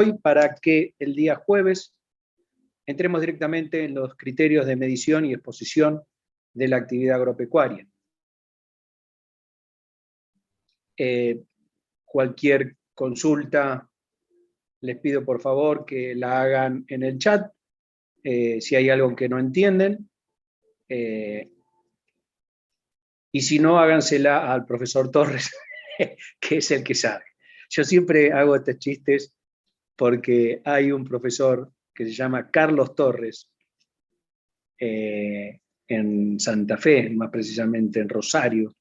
hoy para que el día jueves entremos directamente en los criterios de medición y exposición de la actividad agropecuaria. Cualquier consulta, les pido por favor que la hagan en el chat, si hay algo que no entienden, y si no, hágansela al profesor Torres, que es el que sabe. Yo siempre hago estos chistes porque hay un profesor que se llama Carlos Torres, en Santa Fe, más precisamente en Rosario,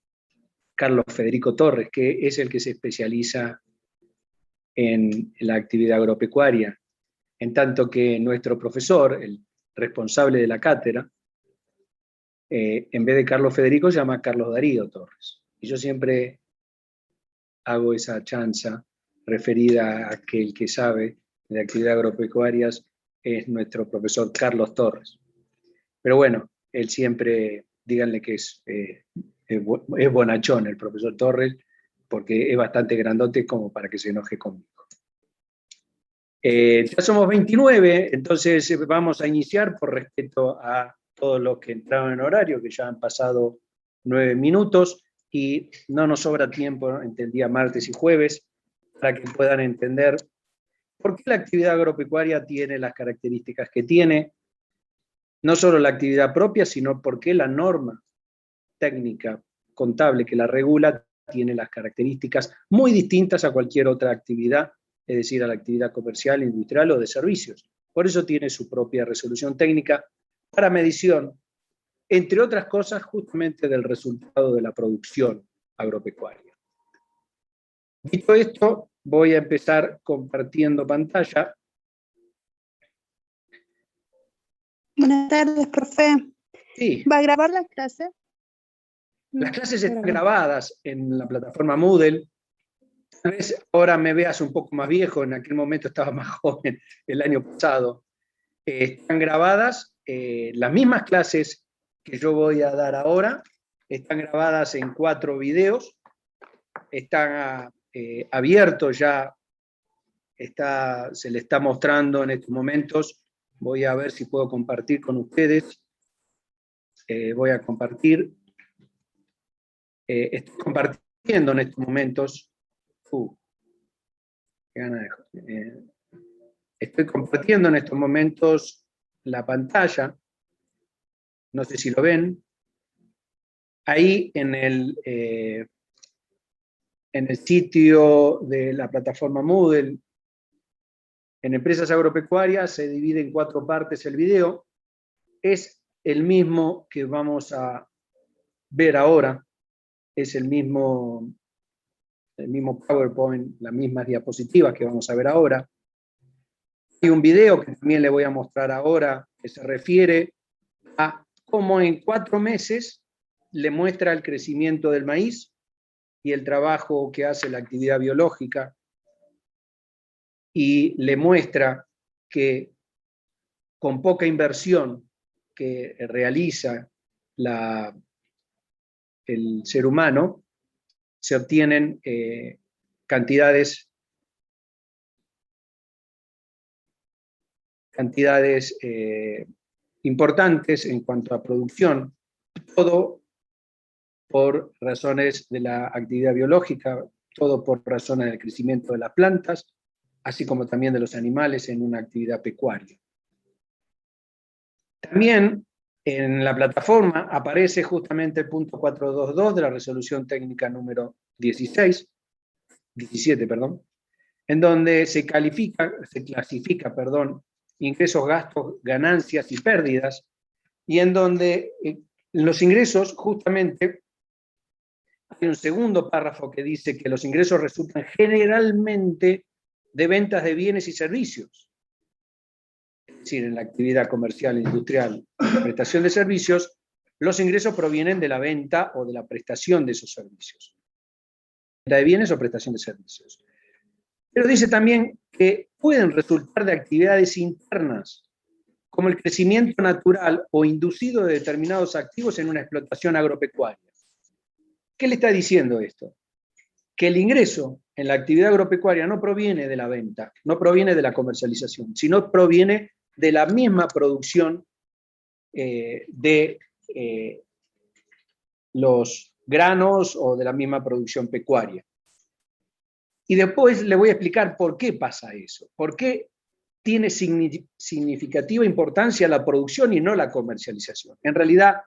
Carlos Federico Torres, que es el que se especializa en la actividad agropecuaria, en tanto que nuestro profesor, el responsable de la cátedra, en vez de Carlos Federico, se llama Carlos Darío Torres. Y yo siempre hago esa chanza referida a que el que sabe de actividad agropecuarias es nuestro profesor Carlos Torres. Pero bueno, él siempre, díganle que es bonachón el profesor Torres, porque es bastante grandote como para que se enoje conmigo. Ya somos 29, entonces vamos a iniciar por respeto a todos los que entraron en horario, que ya han pasado 9 minutos, y no nos sobra tiempo entre el día martes y jueves para que puedan entender por qué la actividad agropecuaria tiene las características que tiene, no solo la actividad propia, sino por qué la norma técnica contable que la regula tiene las características muy distintas a cualquier otra actividad, es decir, a la actividad comercial, industrial o de servicios. Por eso tiene su propia resolución técnica para medición, entre otras cosas, justamente del resultado de la producción agropecuaria. Dicho esto, voy a empezar compartiendo pantalla. Buenas tardes, profe. Sí. ¿Va a grabar la clase? Las clases están grabadas en la plataforma Moodle. Tal vez ahora me veas un poco más viejo, en aquel momento estaba más joven, el año pasado. Están grabadas, las mismas clases que yo voy a dar ahora, están grabadas en 4 videos, están abiertos ya, se le está mostrando en estos momentos. Voy a ver si puedo compartir con ustedes. Voy a compartir. Estoy compartiendo en estos momentos. Estoy compartiendo en estos momentos la pantalla. No sé si lo ven. Ahí en el sitio de la plataforma Moodle, en empresas agropecuarias, se divide en 4 partes el video. Es el mismo que vamos a ver ahora. Es el mismo PowerPoint, las mismas diapositivas que vamos a ver ahora. Hay un video que también le voy a mostrar ahora, que se refiere a cómo en 4 meses le muestra el crecimiento del maíz y el trabajo que hace la actividad biológica, y le muestra que con poca inversión que realiza el ser humano, se obtienen cantidades importantes en cuanto a producción, todo por razones de la actividad biológica, todo por razones del crecimiento de las plantas, así como también de los animales en una actividad pecuaria. También en la plataforma aparece justamente el punto 422 de la resolución técnica número 17, en donde se clasifica, ingresos, gastos, ganancias y pérdidas, y en donde los ingresos, justamente, hay un segundo párrafo que dice que los ingresos resultan generalmente de ventas de bienes y servicios. Es decir, en la actividad comercial, industrial, prestación de servicios, los ingresos provienen de la venta o de la prestación de esos servicios. Venta de bienes o prestación de servicios. Pero dice también que pueden resultar de actividades internas, como el crecimiento natural o inducido de determinados activos en una explotación agropecuaria. ¿Qué le está diciendo esto? Que el ingreso en la actividad agropecuaria no proviene de la venta, no proviene de la comercialización, sino proviene de la misma producción de los granos o de la misma producción pecuaria. Y después le voy a explicar por qué pasa eso, por qué tiene significativa importancia la producción y no la comercialización. En realidad,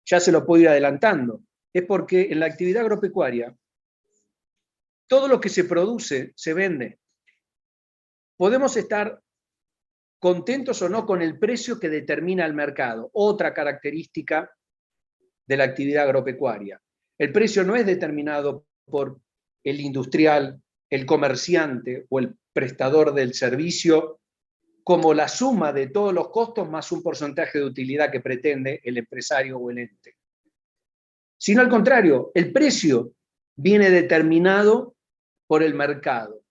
ya se lo puedo ir adelantando, es porque en la actividad agropecuaria todo lo que se produce se vende. Podemos estar contentos o no con el precio que determina el mercado, otra característica de la actividad agropecuaria. El precio no es determinado por el industrial, el comerciante o el prestador del servicio como la suma de todos los costos más un porcentaje de utilidad que pretende el empresario o el ente. Sino al contrario, el precio viene determinado por el mercado.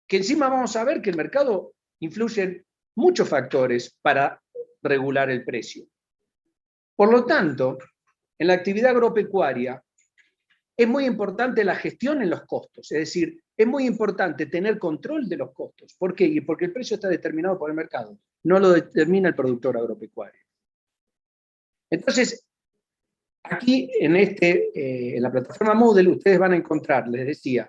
Que encima vamos a ver que el mercado influye en muchos factores para regular el precio. Por lo tanto, en la actividad agropecuaria es muy importante la gestión en los costos, es decir, es muy importante tener control de los costos. ¿Por qué? Porque el precio está determinado por el mercado, no lo determina el productor agropecuario. Entonces, aquí en la plataforma Moodle ustedes van a encontrar, les decía,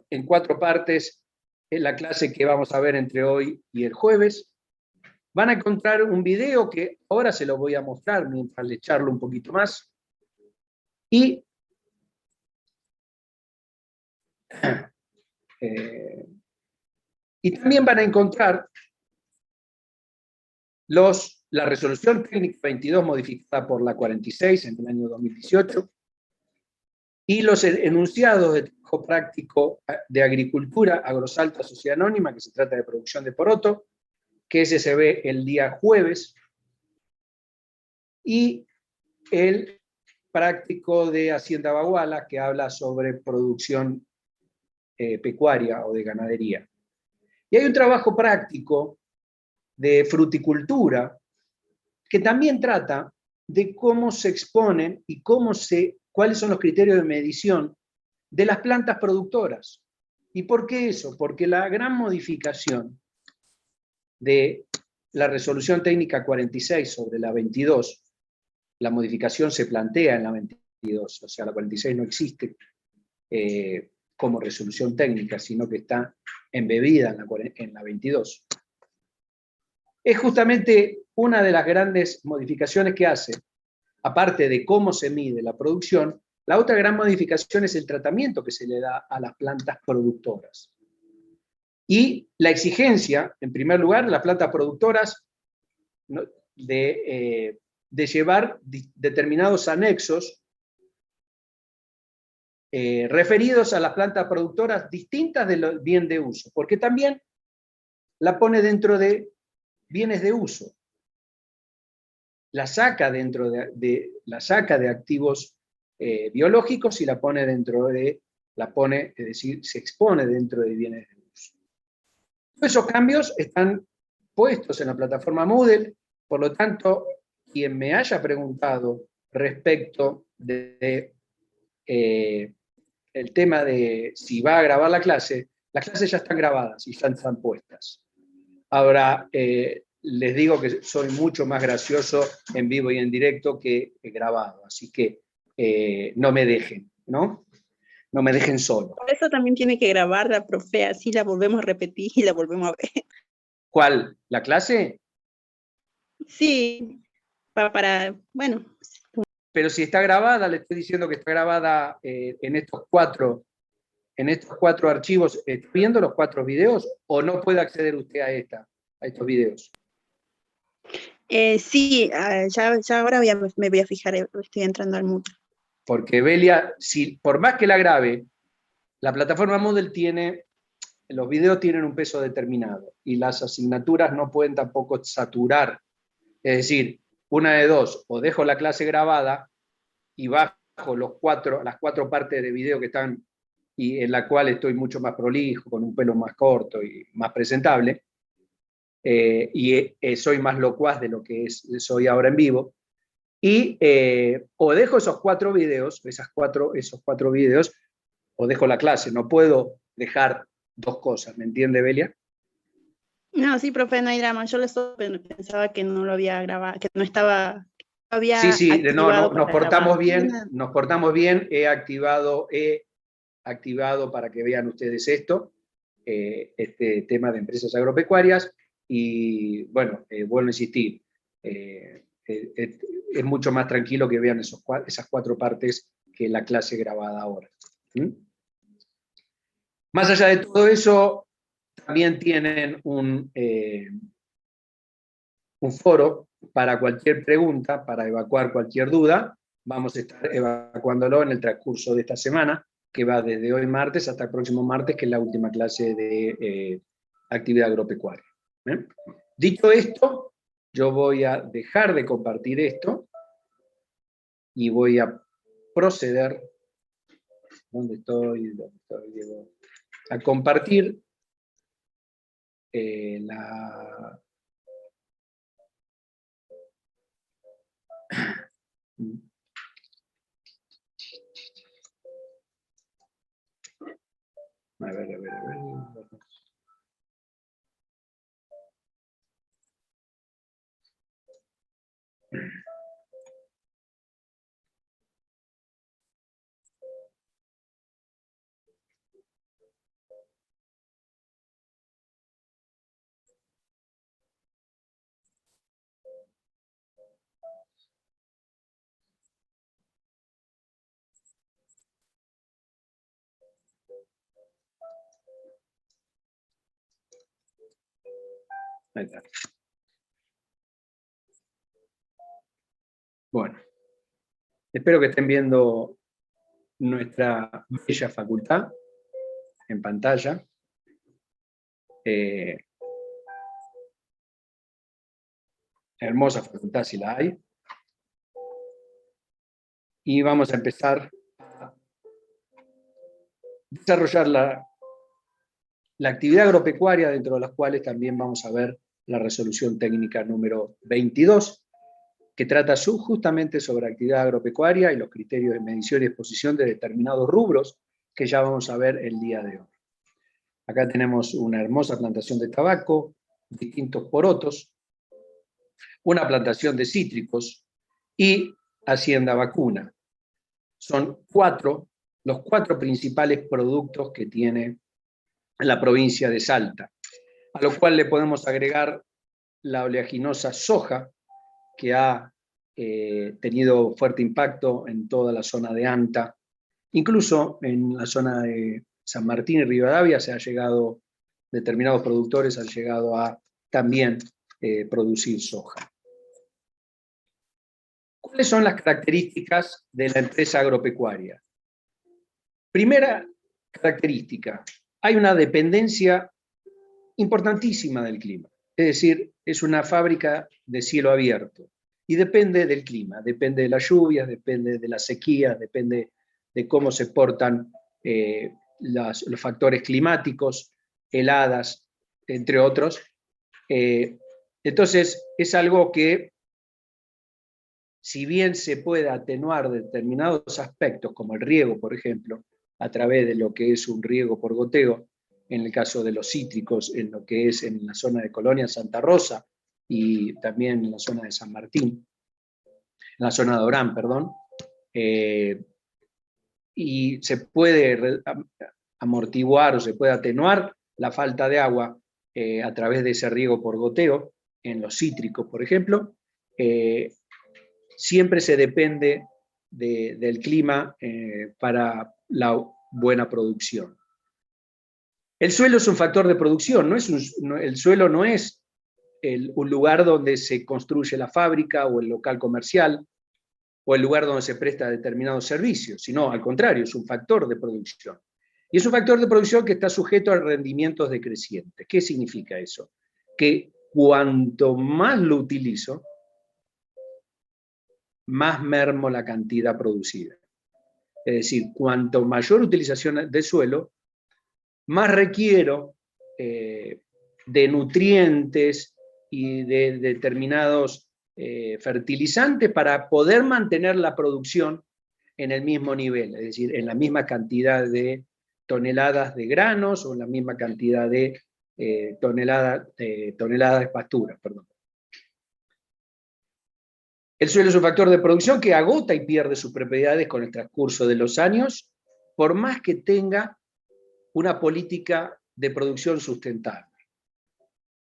en cuatro partes en la clase que vamos a ver entre hoy y el jueves. Van a encontrar un video que ahora se lo voy a mostrar mientras le charlo un poquito más. Y también van a encontrar la resolución técnica 22 modificada por la 46 en el año 2018 y los enunciados de trabajo práctico de agricultura Agrosalta Sociedad Anónima, que se trata de producción de poroto, que ese se ve el día jueves, y el práctico de Hacienda Baguala, que habla sobre producción pecuaria o de ganadería. Y hay un trabajo práctico de fruticultura que también trata de cómo se exponen y cuáles son los criterios de medición de las plantas productoras. ¿Y por qué eso? Porque la gran modificación de la resolución técnica 46 sobre la 22, la modificación se plantea en la 22, o sea, la 46 no existe como resolución técnica, sino que está embebida en la 22. Es justamente una de las grandes modificaciones que hace, aparte de cómo se mide la producción, la otra gran modificación es el tratamiento que se le da a las plantas productoras. Y la exigencia, en primer lugar, las plantas productoras de llevar determinados anexos referidos a las plantas productoras distintas del bien de uso, porque también la pone dentro de bienes de uso. La saca de activos biológicos y la pone es decir, se expone dentro de bienes de uso. Todos esos cambios están puestos en la plataforma Moodle, por lo tanto, quien me haya preguntado respecto de el tema de si va a grabar las clases ya están grabadas y ya están puestas. Ahora, les digo que soy mucho más gracioso en vivo y en directo que grabado, así que no me dejen, ¿no? No me dejen solo. Por eso también tiene que grabarla, profe, así la volvemos a repetir y la volvemos a ver. ¿Cuál? ¿La clase? Sí, bueno. Pero si está grabada, le estoy diciendo que está grabada en estos cuatro archivos. ¿Está viendo los 4 videos o no puede acceder usted a estos videos? Sí, ya ahora me voy a fijar, estoy entrando al Moodle. Porque Belia, por más que la grabe, la plataforma Moodle los videos tienen un peso determinado y las asignaturas no pueden tampoco saturar. Es decir, una de dos, o dejo la clase grabada y bajo las 4 partes de video que están y en la cual estoy mucho más prolijo, con un pelo más corto y más presentable, y soy más locuaz de lo que soy ahora en vivo, Y o dejo esos 4 videos, esos cuatro videos, o dejo la clase. No puedo dejar 2 cosas, ¿me entiende, Belia? No, sí, profe, no hay drama. Yo pensaba que no lo había grabado, que no estaba, había Sí, activado nos para portamos grabar. bien, nos portamos bien, he activado para que vean ustedes esto, este tema de empresas agropecuarias, y bueno, vuelvo a insistir, es mucho más tranquilo que vean esas 4 partes que la clase grabada ahora. ¿Mm? Más allá de todo eso, también tienen un foro para cualquier pregunta, para evacuar cualquier duda. Vamos a estar evacuándolo en el transcurso de esta semana, que va desde hoy martes hasta el próximo martes, que es la última clase de actividad agropecuaria. ¿Bien? Dicho esto, yo voy a dejar de compartir esto y voy a proceder, ¿dónde estoy? A compartir la... A ver. Ahí está. Bueno, espero que estén viendo nuestra bella facultad en pantalla. Hermosa facultad si la hay. Y vamos a empezar a desarrollar la actividad agropecuaria, dentro de las cuales también vamos a ver la resolución técnica número 22, que trata justamente sobre actividad agropecuaria y los criterios de medición y exposición de determinados rubros, que ya vamos a ver el día de hoy. Acá tenemos una hermosa plantación de tabaco, distintos porotos, una plantación de cítricos y hacienda vacuna. Son los 4 principales productos que tiene la provincia de Salta, a lo cual le podemos agregar la oleaginosa soja, que ha tenido fuerte impacto en toda la zona de Anta. Incluso en la zona de San Martín y Rivadavia determinados productores han llegado a también producir soja. ¿Cuáles son las características de la empresa agropecuaria? Primera característica, hay una dependencia importantísima del clima. Es decir, es una fábrica de cielo abierto y depende del clima, depende de las lluvias, depende de las sequías, depende de cómo se portan los factores climáticos, heladas, entre otros. Entonces, es algo que, si bien se puede atenuar determinados aspectos, como el riego, por ejemplo, a través de lo que es un riego por goteo, en el caso de los cítricos, en lo que es en la zona de Colonia Santa Rosa y también en la zona de San Martín, en la zona de Orán, perdón, y se puede amortiguar o se puede atenuar la falta de agua a través de ese riego por goteo, en los cítricos, por ejemplo. Siempre se depende del clima para la buena producción. El suelo es un factor de producción, el suelo no es un lugar donde se construye la fábrica o el local comercial o el lugar donde se presta determinados servicios, sino al contrario, es un factor de producción. Y es un factor de producción que está sujeto a rendimientos decrecientes. ¿Qué significa eso? Que cuanto más lo utilizo, más mermo la cantidad producida. Es decir, cuanto mayor utilización de suelo, más requiero de nutrientes y de determinados fertilizantes para poder mantener la producción en el mismo nivel, es decir, en la misma cantidad de toneladas de granos o en la misma cantidad de toneladas de pasturas, perdón. El suelo es un factor de producción que agota y pierde sus propiedades con el transcurso de los años, por más que tenga una política de producción sustentable.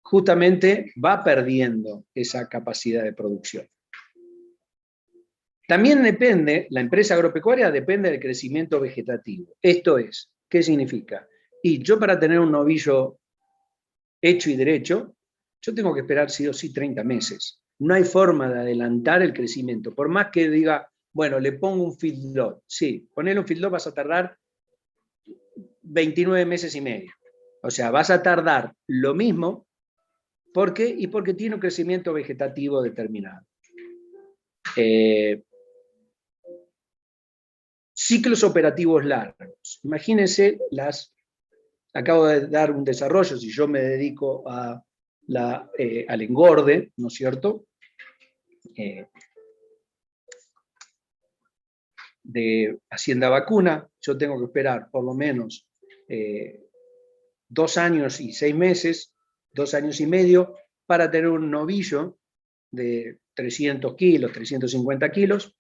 Justamente va perdiendo esa capacidad de producción. También depende, la empresa agropecuaria depende del crecimiento vegetativo. Esto es, ¿qué significa? Y yo para tener un novillo hecho y derecho, yo tengo que esperar sí o sí 30 meses. No hay forma de adelantar el crecimiento. Por más que diga, bueno, le pongo un feedlot. Sí, ponerle un feedlot vas a tardar 29 meses y medio. O sea, vas a tardar lo mismo. ¿Por qué? Y porque tiene un crecimiento vegetativo determinado. Ciclos operativos largos. Imagínense acabo de dar un desarrollo, si yo me dedico al engorde, ¿no es cierto? De Hacienda Vacuna, yo tengo que esperar por lo menos 2 años y 6 meses, 2 años y medio, para tener un novillo de 300 kilos, 350 kilos,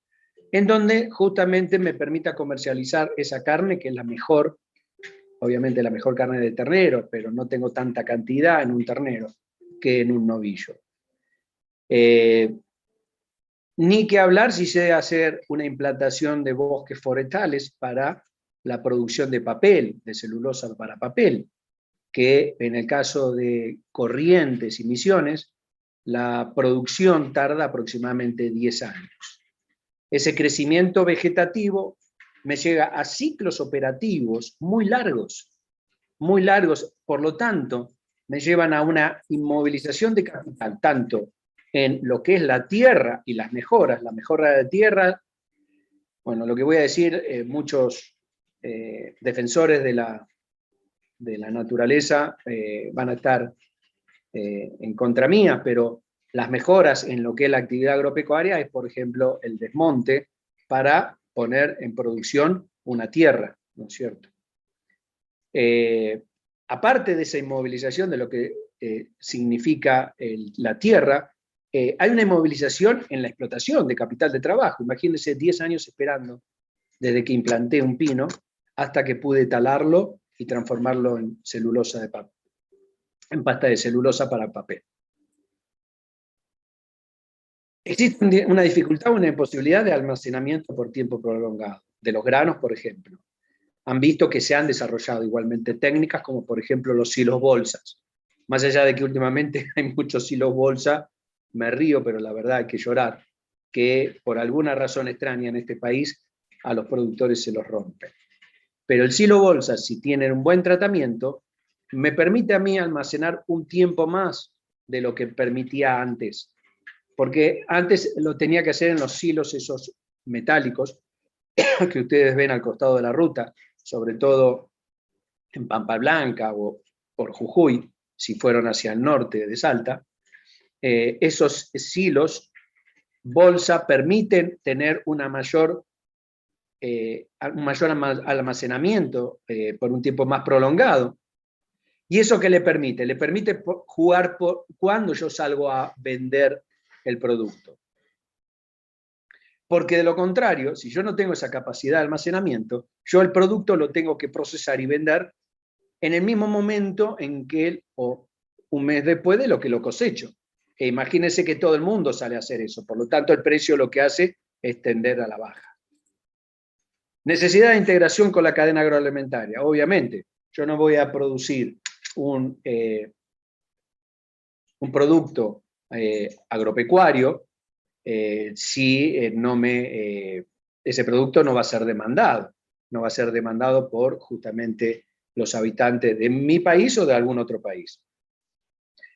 en donde justamente me permita comercializar esa carne, que es la mejor, obviamente la mejor carne de ternero, pero no tengo tanta cantidad en un ternero que en un novillo. Ni que hablar si se debe hacer una implantación de bosques forestales para la producción de papel, de celulosa para papel, que en el caso de Corrientes y Misiones, la producción tarda aproximadamente 10 años. Ese crecimiento vegetativo me llega a ciclos operativos muy largos, por lo tanto, me llevan a una inmovilización de capital, tanto en lo que es la tierra y las mejoras, la mejora de tierra, bueno, lo que voy a decir, muchos defensores de la naturaleza van a estar en contra mía, pero las mejoras en lo que es la actividad agropecuaria es, por ejemplo, el desmonte para poner en producción una tierra, ¿no es cierto? Aparte de esa inmovilización de lo que significa la tierra, hay una inmovilización en la explotación de capital de trabajo. Imagínense 10 años esperando desde que implanté un pino hasta que pude talarlo y transformarlo en celulosa de papel, en pasta de celulosa para papel. Existe una dificultad o una imposibilidad de almacenamiento por tiempo prolongado, de los granos, por ejemplo. Han visto que se han desarrollado igualmente técnicas como, por ejemplo, los silos bolsas. Más allá de que últimamente hay muchos silos bolsa, me río, pero la verdad hay que llorar, que por alguna razón extraña en este país a los productores se los rompen. Pero el silo bolsa, si tiene un buen tratamiento, me permite a mí almacenar un tiempo más de lo que permitía antes. Porque antes lo tenía que hacer en los silos esos metálicos que ustedes ven al costado de la ruta, sobre todo en Pampa Blanca o por Jujuy, si fueron hacia el norte de Salta. Esos silos bolsa permiten tener un mayor almacenamiento por un tiempo más prolongado. ¿Y eso qué le permite? Le permite jugar cuando yo salgo a vender el producto. Porque de lo contrario, si yo no tengo esa capacidad de almacenamiento, yo el producto lo tengo que procesar y vender en el mismo momento en que o un mes después de lo que lo cosecho. E imagínense que todo el mundo sale a hacer eso, por lo tanto el precio lo que hace es tender a la baja. Necesidad de integración con la cadena agroalimentaria. Obviamente, yo no voy a producir un producto agropecuario si ese producto no va a ser demandado. No va a ser demandado por justamente los habitantes de mi país o de algún otro país.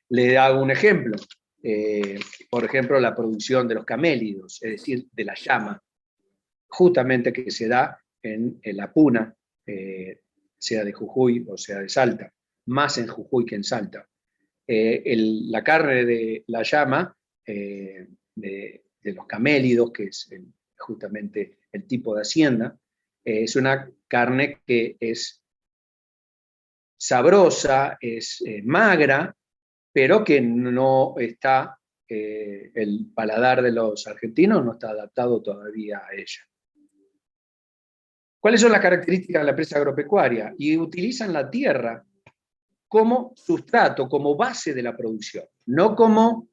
Le hago un ejemplo. Por ejemplo, la producción de los camélidos, es decir, de la llama, justamente que se da en la puna, sea de Jujuy o sea de Salta, más en Jujuy que en Salta. La carne de la llama de los camélidos, que es justamente el tipo de hacienda. Es una carne que es sabrosa, es magra, pero que no está, el paladar de los argentinos no está adaptado todavía a ella. ¿Cuáles son las características de la empresa agropecuaria? Y utilizan la tierra como sustrato, como base de la producción, no como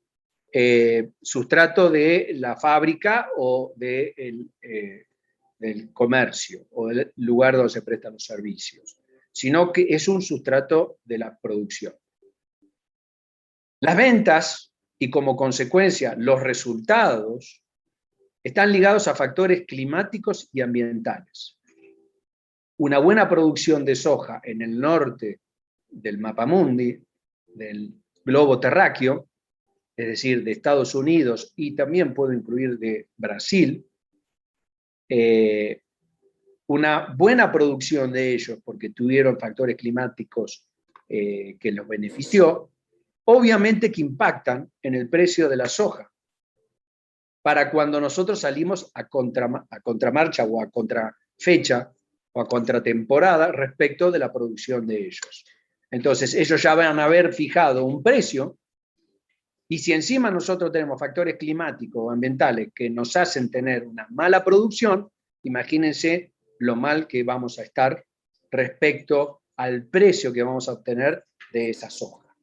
sustrato de la fábrica o del comercio o del lugar donde se prestan los servicios, sino que es un sustrato de la producción. Las ventas y como consecuencia los resultados están ligados a factores climáticos y ambientales. Una buena producción de soja en el norte del mapamundi, del globo terráqueo, es decir, de Estados Unidos y también puedo incluir de Brasil, una buena producción de ellos, porque tuvieron factores climáticos que los benefició, obviamente que impactan en el precio de la soja, para cuando nosotros salimos a contramarcha o a contrafecha o a contratemporada respecto de la producción de ellos. Entonces, ellos ya van a haber fijado un precio, y si encima nosotros tenemos factores climáticos o ambientales que nos hacen tener una mala producción, imagínense lo mal que vamos a estar respecto al precio que vamos a obtener de esa soja.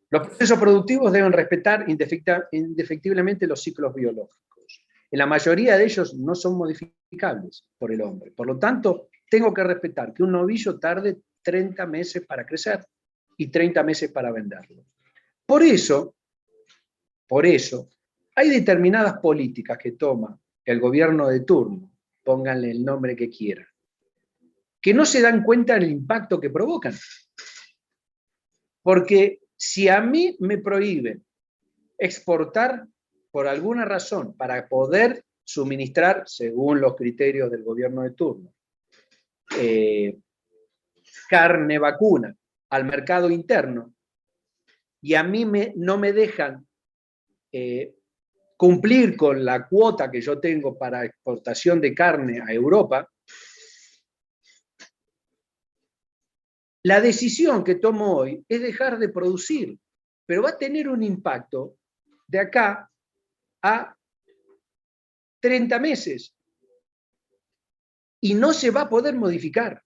Los procesos productivos deben respetar indefectiblemente los ciclos biológicos. En la mayoría de ellos no son modificables por el hombre. Por lo tanto, tengo que respetar que un novillo tarde 30 meses para crecer y 30 meses para venderlo. Por eso, hay determinadas políticas que toma el gobierno de turno, pónganle el nombre que quieran, que no se dan cuenta del impacto que provocan. Porque si a mí me prohíben exportar por alguna razón para poder suministrar, según los criterios del gobierno de turno, carne vacuna al mercado interno, y a mí no me dejan cumplir con la cuota que yo tengo para exportación de carne a Europa, la decisión que tomo hoy es dejar de producir, pero va a tener un impacto de acá a 30 meses y no se va a poder modificar.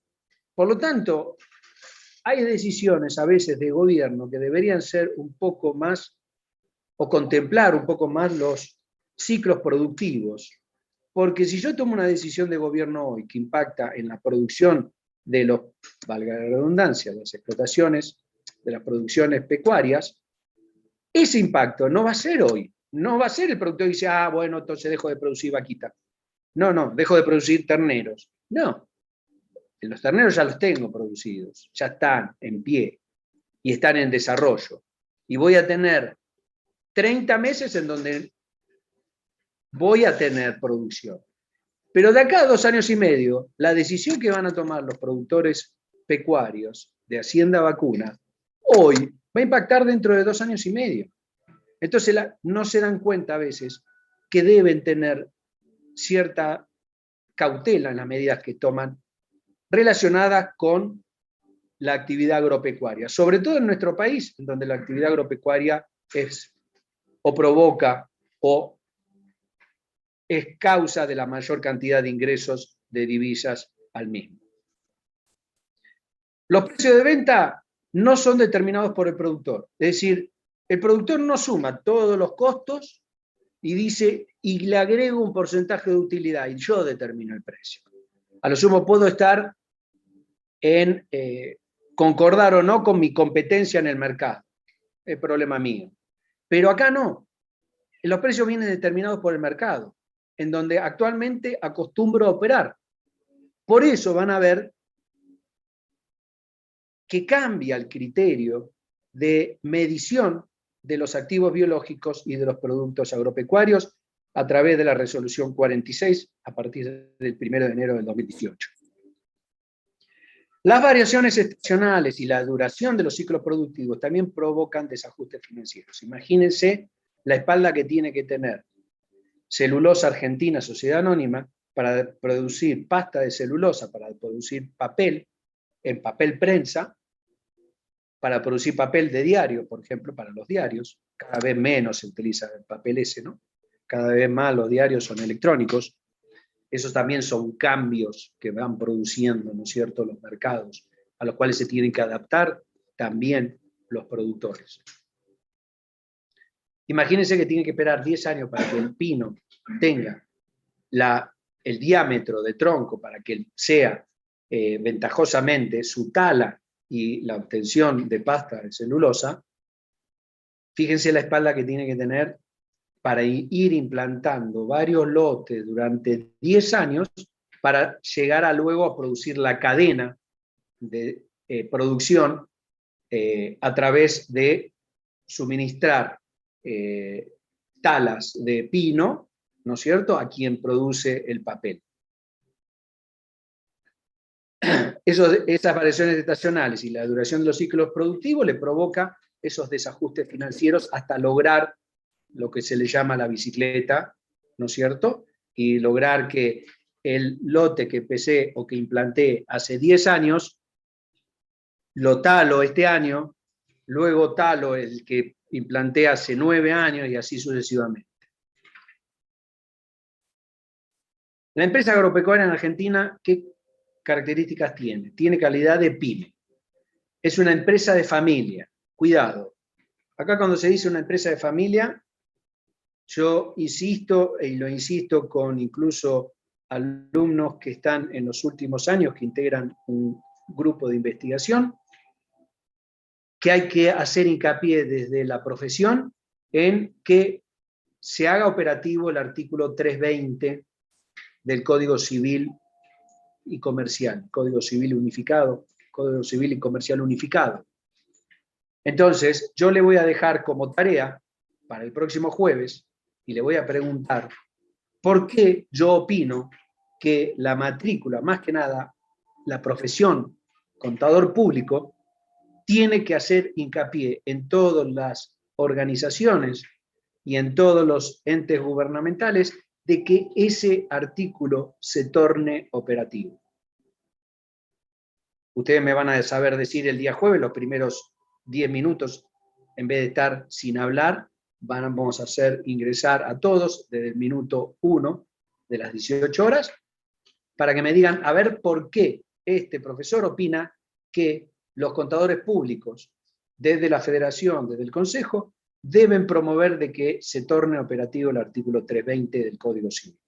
Por lo tanto, hay decisiones a veces de gobierno que deberían ser un poco más, o contemplar un poco más los ciclos productivos, porque si yo tomo una decisión de gobierno hoy que impacta en la producción de los, valga la redundancia, las explotaciones, de las producciones pecuarias, ese impacto no va a ser hoy, no va a ser el productor que dice, ah, bueno, entonces dejo de producir vaquita. No, dejo de producir terneros. No, los terneros ya los tengo producidos, ya están en pie y están en desarrollo. Y voy a tener 30 meses en donde voy a tener producción. Pero de acá a 2 años y medio, la decisión que van a tomar los productores pecuarios de Hacienda Vacuna, hoy va a impactar dentro de 2 años y medio. Entonces no se dan cuenta a veces que deben tener cierta cautela en las medidas que toman relacionadas con la actividad agropecuaria, sobre todo en nuestro país, en donde la actividad agropecuaria es o provoca o es causa de la mayor cantidad de ingresos de divisas al mismo. Los precios de venta no son determinados por el productor, es decir, el productor no suma todos los costos y dice, y le agrego un porcentaje de utilidad y yo determino el precio. A lo sumo puedo estar en concordar o no con mi competencia en el mercado, es problema mío. Pero acá no, los precios vienen determinados por el mercado, en donde actualmente acostumbro a operar. Por eso van a ver que cambia el criterio de medición de los activos biológicos y de los productos agropecuarios a través de la resolución 46 a partir del 1 de enero del 2018. Las variaciones estacionales y la duración de los ciclos productivos también provocan desajustes financieros. Imagínense la espalda que tiene que tener Celulosa Argentina, Sociedad Anónima, para producir pasta de celulosa, para producir papel, en papel prensa, para producir papel de diario, por ejemplo, para los diarios. Cada vez menos se utiliza el papel ese, ¿no? Cada vez más los diarios son electrónicos. Esos también son cambios que van produciendo, ¿no es cierto?, los mercados, a los cuales se tienen que adaptar también los productores. Imagínense que tiene que esperar 10 años para que el pino tenga el diámetro de tronco para que sea ventajosamente su tala y la obtención de pasta de celulosa. Fíjense la espalda que tiene que tener para ir implantando varios lotes durante 10 años para llegar a luego a producir la cadena de producción a través de suministrar talas de pino, ¿no es cierto?, a quien produce el papel. Esas variaciones estacionales y la duración de los ciclos productivos le provoca esos desajustes financieros hasta lograr lo que se le llama la bicicleta, ¿no es cierto?, y lograr que el lote que empecé o que implanté hace 10 años, lo talo este año, luego talo el que implanté hace 9 años y así sucesivamente. La empresa agropecuaria en Argentina, ¿qué características tiene? Tiene calidad de pyme. Es una empresa de familia. Cuidado. Acá cuando se dice una empresa de familia, yo insisto, y lo insisto con incluso alumnos que están en los últimos años, que integran un grupo de investigación, que hay que hacer hincapié desde la profesión en que se haga operativo el artículo 320 del Código Civil y Comercial, Código Civil unificado, Código Civil y Comercial unificado. Entonces, yo le voy a dejar como tarea para el próximo jueves y le voy a preguntar por qué yo opino que la matrícula, más que nada la profesión contador público, tiene que hacer hincapié en todas las organizaciones y en todos los entes gubernamentales de que ese artículo se torne operativo. Ustedes me van a saber decir el día jueves, los primeros 10 minutos, en vez de estar sin hablar, vamos a hacer ingresar a todos desde el minuto 1 de las 18 horas, para que me digan, a ver, por qué este profesor opina que los contadores públicos, desde la Federación, desde el Consejo, deben promover de que se torne operativo el artículo 320 del Código Civil.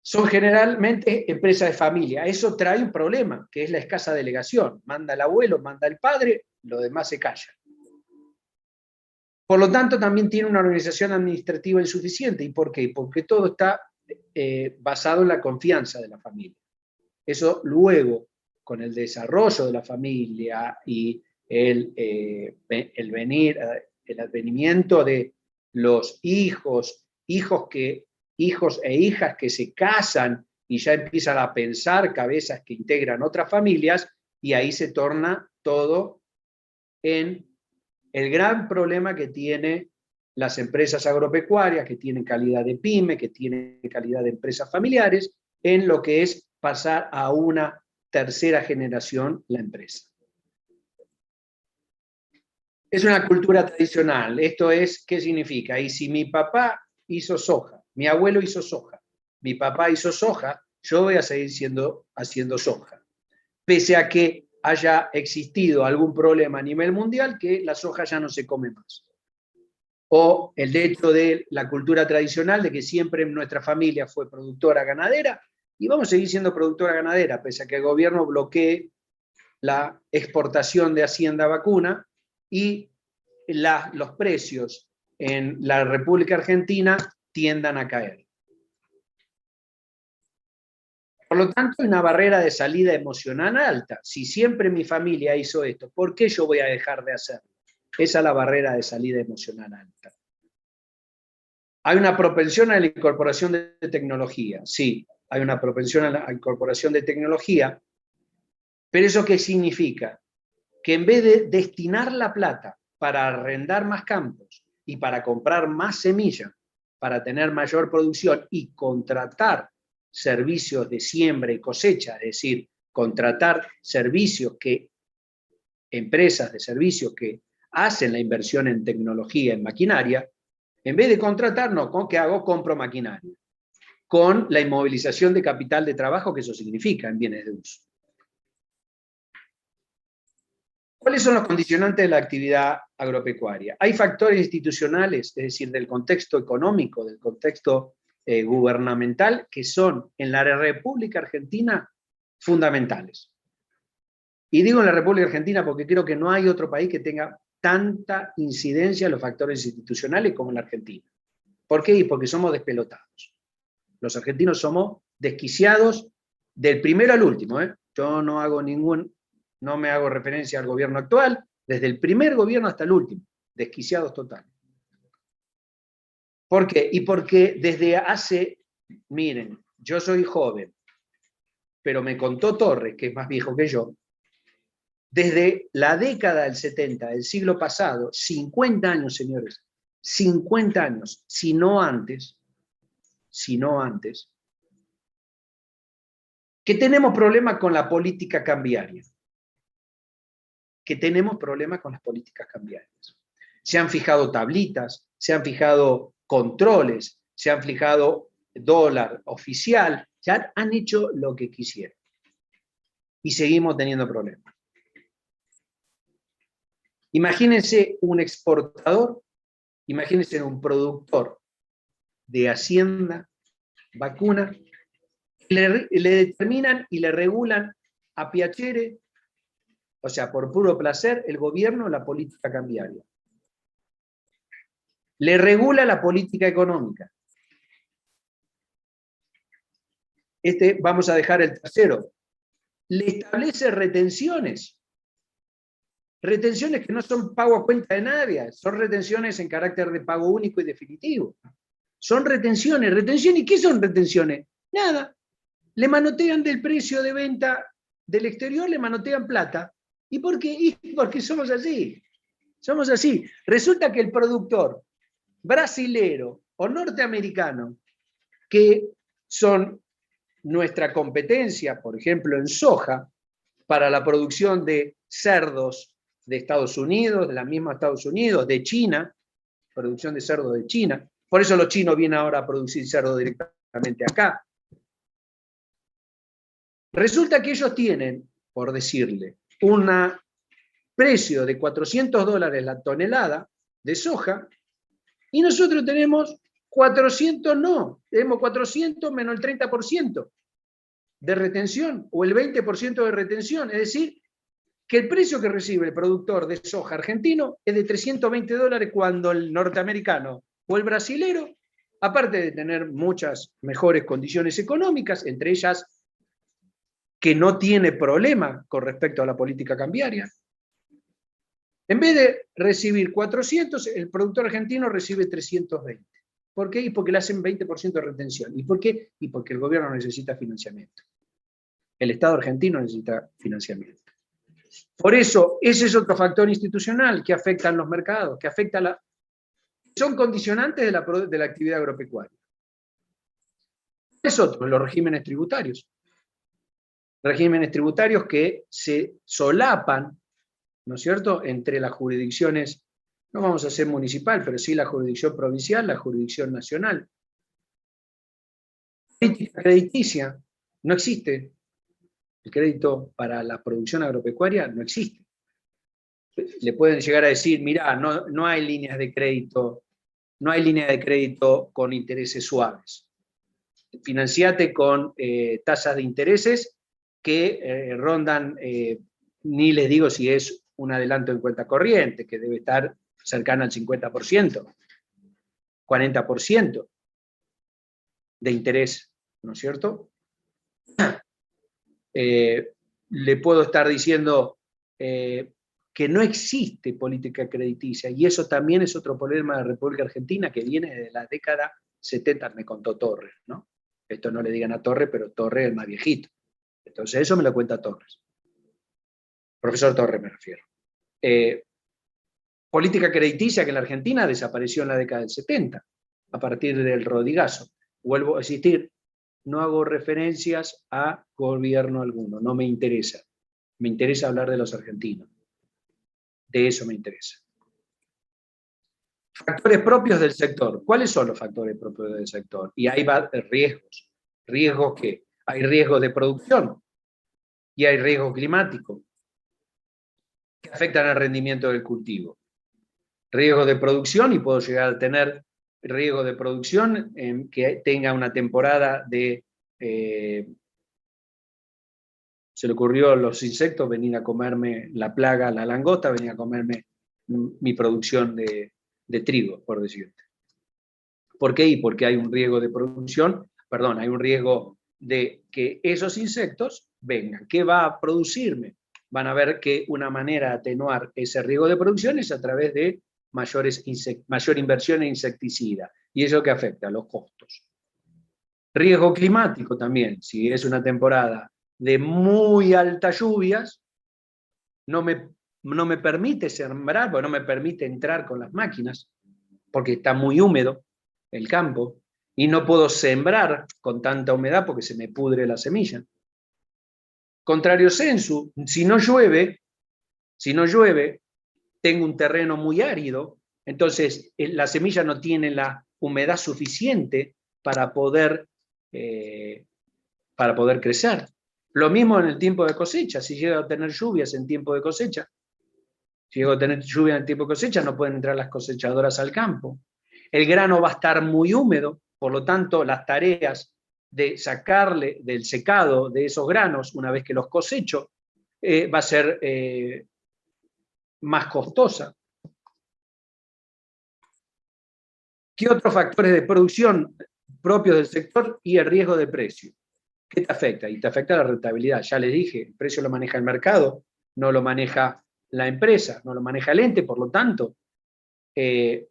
Son generalmente empresas de familia. Eso trae un problema, que es la escasa delegación. Manda el abuelo, manda el padre, lo demás se calla. Por lo tanto, también tiene una organización administrativa insuficiente. ¿Y por qué? Porque todo está basado en la confianza de la familia. Eso luego, con el desarrollo de la familia y el advenimiento de los hijos e hijas que se casan y ya empiezan a pensar cabezas que integran otras familias, y ahí se torna todo en el gran problema que tienen las empresas agropecuarias, que tienen calidad de pyme, que tienen calidad de empresas familiares, en lo que es pasar a una tercera generación la empresa. Es una cultura tradicional. Esto es, ¿qué significa? Y si mi papá hizo soja, mi abuelo hizo soja, mi papá hizo soja, yo voy a seguir haciendo soja. Pese a que haya existido algún problema a nivel mundial que la soja ya no se come más. O el hecho de la cultura tradicional de que siempre nuestra familia fue productora ganadera y vamos a seguir siendo productora ganadera, pese a que el gobierno bloquee la exportación de hacienda vacuna y los precios en la República Argentina tiendan a caer. Por lo tanto, hay una barrera de salida emocional alta. Si siempre mi familia hizo esto, ¿por qué yo voy a dejar de hacerlo? Esa es la barrera de salida emocional alta. ¿Hay una propensión a la incorporación de tecnología? Sí, hay una propensión a la incorporación de tecnología, pero ¿eso qué significa? Que en vez de destinar la plata para arrendar más campos y para comprar más semilla, para tener mayor producción y contratar servicios de siembra y cosecha, es decir, contratar servicios empresas de servicios que hacen la inversión en tecnología, en maquinaria, en vez de contratar, no, ¿qué hago? Compro maquinaria, con la inmovilización de capital de trabajo que eso significa en bienes de uso. ¿Cuáles son los condicionantes de la actividad agropecuaria? Hay factores institucionales, es decir, del contexto económico, del contexto gubernamental, que son en la República Argentina fundamentales. Y digo en la República Argentina porque creo que no hay otro país que tenga tanta incidencia en los factores institucionales como en la Argentina. ¿Por qué? Porque somos despelotados. Los argentinos somos desquiciados del primero al último. Yo no me hago referencia al gobierno actual, desde el primer gobierno hasta el último, desquiciados total. ¿Por qué? Y porque desde miren, yo soy joven, pero me contó Torres, que es más viejo que yo, desde la década del 70, del siglo pasado, 50 años, señores, 50 años, si no antes, que tenemos problemas con la política cambiaria. Se han fijado tablitas, se han fijado controles, se han fijado dólar oficial, ya han hecho lo que quisieron. Y seguimos teniendo problemas. Imagínense un exportador, imagínense un productor de hacienda, vacuna, le determinan y le regulan a piacere, o sea, por puro placer, el gobierno la política cambiaria. Le regula la política económica. Vamos a dejar el tercero. Le establece retenciones. Retenciones que no son pago a cuenta de nadie, son retenciones en carácter de pago único y definitivo. Son retenciones. ¿Y qué son retenciones? Nada. Le manotean del precio de venta del exterior, le manotean plata. ¿Y por qué? Y porque somos así. Somos así. Resulta que el productor brasilero o norteamericano, que son nuestra competencia, por ejemplo, en soja, para la producción de cerdos de Estados Unidos, de la misma Estados Unidos, de China, producción de cerdo de China. Por eso los chinos vienen ahora a producir cerdo directamente acá. Resulta que ellos tienen, por decirle, un precio de $400 la tonelada de soja, y nosotros tenemos 400 menos el 30% de retención, o el 20% de retención, es decir, que el precio que recibe el productor de soja argentino es de $320 cuando el norteamericano o el brasilero, aparte de tener muchas mejores condiciones económicas, entre ellas que no tiene problema con respecto a la política cambiaria, en vez de recibir 400, el productor argentino recibe 320. ¿Por qué? Y porque le hacen 20% de retención. ¿Y por qué? Y porque el gobierno necesita financiamiento. El Estado argentino necesita financiamiento. Por eso, ese es otro factor institucional que afecta a los mercados, que afecta son condicionantes de la actividad agropecuaria. Es otro, los regímenes tributarios. Regímenes tributarios que se solapan, ¿no es cierto?, entre las jurisdicciones, no vamos a ser municipal, pero sí la jurisdicción provincial, la jurisdicción nacional. Política crediticia, no existe. El crédito para la producción agropecuaria no existe. Le pueden llegar a decir, mirá, no hay líneas de crédito, no hay línea de crédito con intereses suaves. Financiate con tasas de intereses que rondan, ni les digo si es un adelanto en cuenta corriente, que debe estar cercana al 50%, 40% de interés, ¿no es cierto? Le puedo estar diciendo que no existe política crediticia, y eso también es otro problema de la República Argentina que viene de la década 70, me contó Torres, ¿no? Esto no le digan a Torres, pero Torres es el más viejito. Entonces eso me lo cuenta Torres. Profesor Torres me refiero. Política crediticia que en la Argentina desapareció en la década del 70, a partir del Rodigazo. Vuelvo a insistir, no hago referencias a gobierno alguno, no me interesa. Me interesa hablar de los argentinos. De eso me interesa. Factores propios del sector. ¿Cuáles son los factores propios del sector? Y hay riesgos. ¿Riesgos qué? Hay riesgos de producción y hay riesgos climáticos que afectan al rendimiento del cultivo. Riesgos de producción, y puedo llegar a tener riesgo de producción en que tenga una temporada de... se le ocurrió a los insectos venir a comerme la plaga, la langosta, venir a comerme mi producción de trigo, por decirte. ¿Por qué? Y porque hay un riesgo de producción, perdón, hay un riesgo de que esos insectos vengan. ¿Qué va a producirme? Van a ver que una manera de atenuar ese riesgo de producción es a través de mayor inversión en insecticida. ¿Y eso qué afecta? Los costos. Riesgo climático también. Si es una temporada de muy altas lluvias, no me permite sembrar, porque no me permite entrar con las máquinas, porque está muy húmedo el campo, y no puedo sembrar con tanta humedad porque se me pudre la semilla. Contrario sensu, si no llueve, tengo un terreno muy árido, entonces la semilla no tiene la humedad suficiente para poder crecer. Lo mismo en el tiempo de cosecha, si llego a tener lluvias en tiempo de cosecha, no pueden entrar las cosechadoras al campo. El grano va a estar muy húmedo, por lo tanto las tareas de sacarle del secado de esos granos, una vez que los cosecho, va a ser más costosa. ¿Qué otros factores de producción propios del sector? Y el riesgo de precio. ¿Qué te afecta? Y te afecta la rentabilidad. Ya les dije, el precio lo maneja el mercado, no lo maneja la empresa, no lo maneja el ente, por lo tanto, el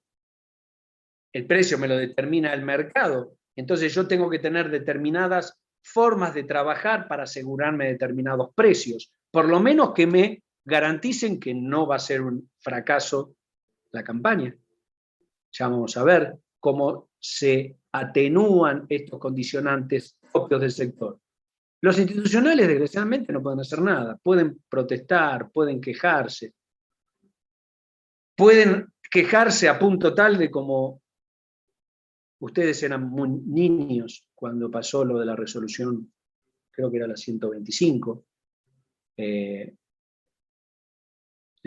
precio me lo determina el mercado. Entonces yo tengo que tener determinadas formas de trabajar para asegurarme determinados precios, por lo menos que me garanticen que no va a ser un fracaso la campaña. Ya vamos a ver cómo se atenúan estos condicionantes propios del sector. Los institucionales, desgraciadamente, no pueden hacer nada. Pueden protestar, pueden quejarse. Pueden quejarse a punto tal de como ustedes eran muy niños cuando pasó lo de la resolución, creo que era la 125,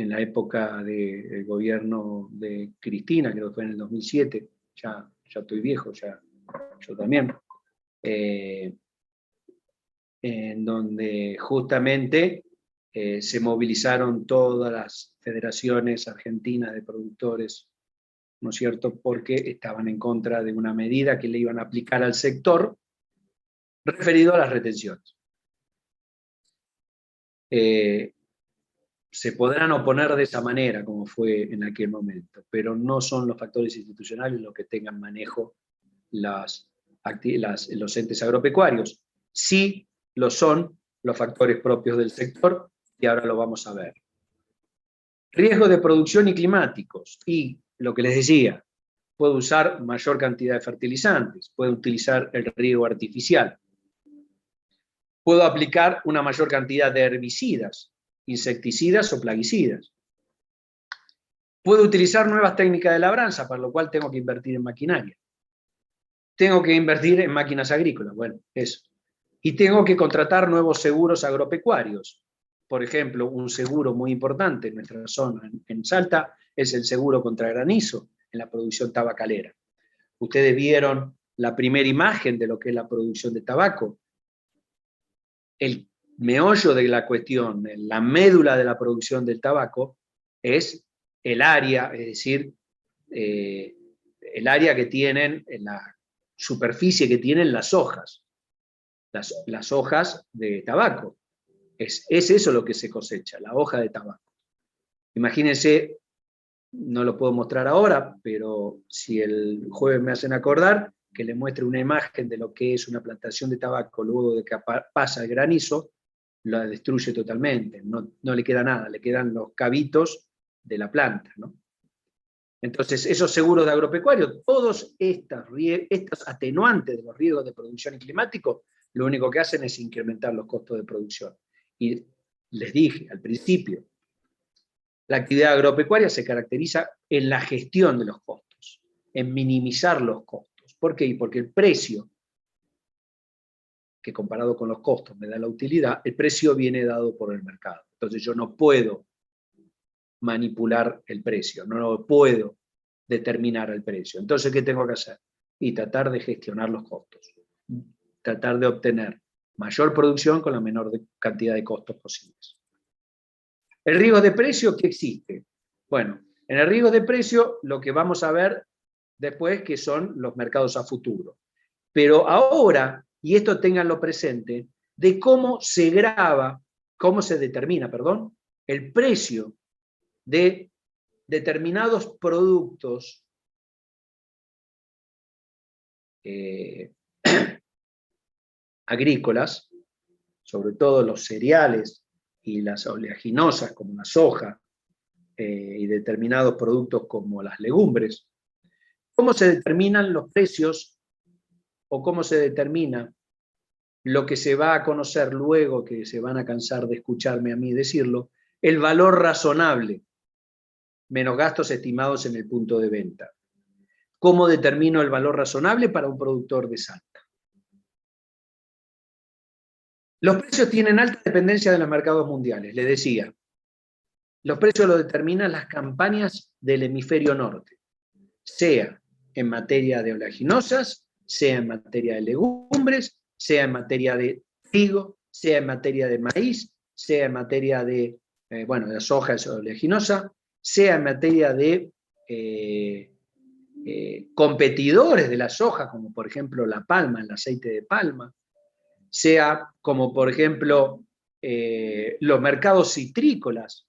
en la época del gobierno de Cristina, creo que fue en el 2007, ya estoy viejo, yo también, en donde justamente se movilizaron todas las federaciones argentinas de productores, ¿no es cierto?, porque estaban en contra de una medida que le iban a aplicar al sector referido a las retenciones. Se podrán oponer de esa manera, como fue en aquel momento, pero no son los factores institucionales los que tengan manejo los entes agropecuarios. Sí lo son los factores propios del sector, y ahora lo vamos a ver. Riesgo de producción y climáticos, y lo que les decía, puedo usar mayor cantidad de fertilizantes, puedo utilizar el riego artificial, puedo aplicar una mayor cantidad de herbicidas, insecticidas o plaguicidas. Puedo utilizar nuevas técnicas de labranza, para lo cual tengo que invertir en maquinaria. Tengo que invertir en máquinas agrícolas, bueno, eso. Y tengo que contratar nuevos seguros agropecuarios. Por ejemplo, un seguro muy importante en nuestra zona, en Salta, es el seguro contra granizo en la producción tabacalera. Ustedes vieron la primera imagen de lo que es la producción de tabaco. El meollo de la cuestión, la médula de la producción del tabaco, es el área, es decir, el área que tienen, la superficie que tienen las hojas, las hojas de tabaco. Es eso lo que se cosecha, la hoja de tabaco. Imagínense, no lo puedo mostrar ahora, pero si el jueves me hacen acordar, que le muestre una imagen de lo que es una plantación de tabaco luego de que pasa el granizo, la destruye totalmente, no le queda nada, le quedan los cabitos de la planta, ¿no? Entonces, esos seguros de agropecuario, todos estos atenuantes de los riesgos de producción y climático, lo único que hacen es incrementar los costos de producción. Y les dije al principio, la actividad agropecuaria se caracteriza en la gestión de los costos, en minimizar los costos. ¿Por qué? Porque el precio, que comparado con los costos me da la utilidad, el precio viene dado por el mercado. Entonces yo no puedo manipular el precio, no puedo determinar el precio. Entonces, ¿qué tengo que hacer? Y tratar de gestionar los costos. Tratar de obtener mayor producción con la menor cantidad de costos posibles. ¿El riesgo de precio qué existe? Bueno, en el riesgo de precio lo que vamos a ver después que son los mercados a futuro. Pero ahora, y esto ténganlo presente, de cómo se determina, el precio de determinados productos agrícolas, sobre todo los cereales y las oleaginosas como la soja, y determinados productos como las legumbres. ¿Cómo se determinan los precios o cómo se determina lo que se va a conocer luego, que se van a cansar de escucharme a mí decirlo, el valor razonable, menos gastos estimados en el punto de venta? ¿Cómo determino el valor razonable para un productor de Salta? Los precios tienen alta dependencia de los mercados mundiales, les decía. Los precios los determinan las campañas del hemisferio norte, sea en materia de oleaginosas, sea en materia de legumbres, sea en materia de trigo, sea en materia de maíz, sea en materia de, la soja es oleaginosa, sea en materia de competidores de la soja, como por ejemplo la palma, el aceite de palma, sea como por ejemplo los mercados citrícolas,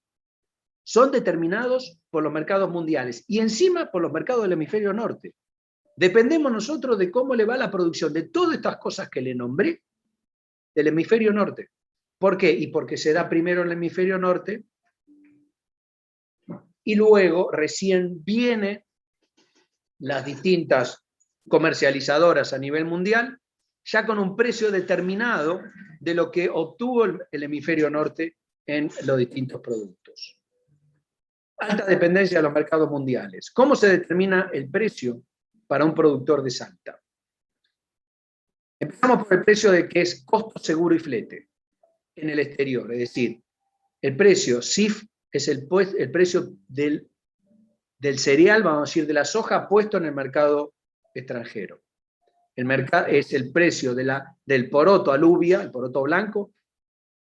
son determinados por los mercados mundiales y encima por los mercados del hemisferio norte. Dependemos nosotros de cómo le va la producción de todas estas cosas que le nombré del hemisferio norte. ¿Por qué? Y porque se da primero en el hemisferio norte y luego recién vienen las distintas comercializadoras a nivel mundial ya con un precio determinado de lo que obtuvo el hemisferio norte en los distintos productos. Alta dependencia de los mercados mundiales. ¿Cómo se determina el precio para un productor de Salta? Empezamos por el precio de que es costo, seguro y flete en el exterior, es decir, el precio CIF es el precio del cereal, vamos a decir, de la soja puesto en el mercado extranjero. Es el precio del poroto alubia, el poroto blanco,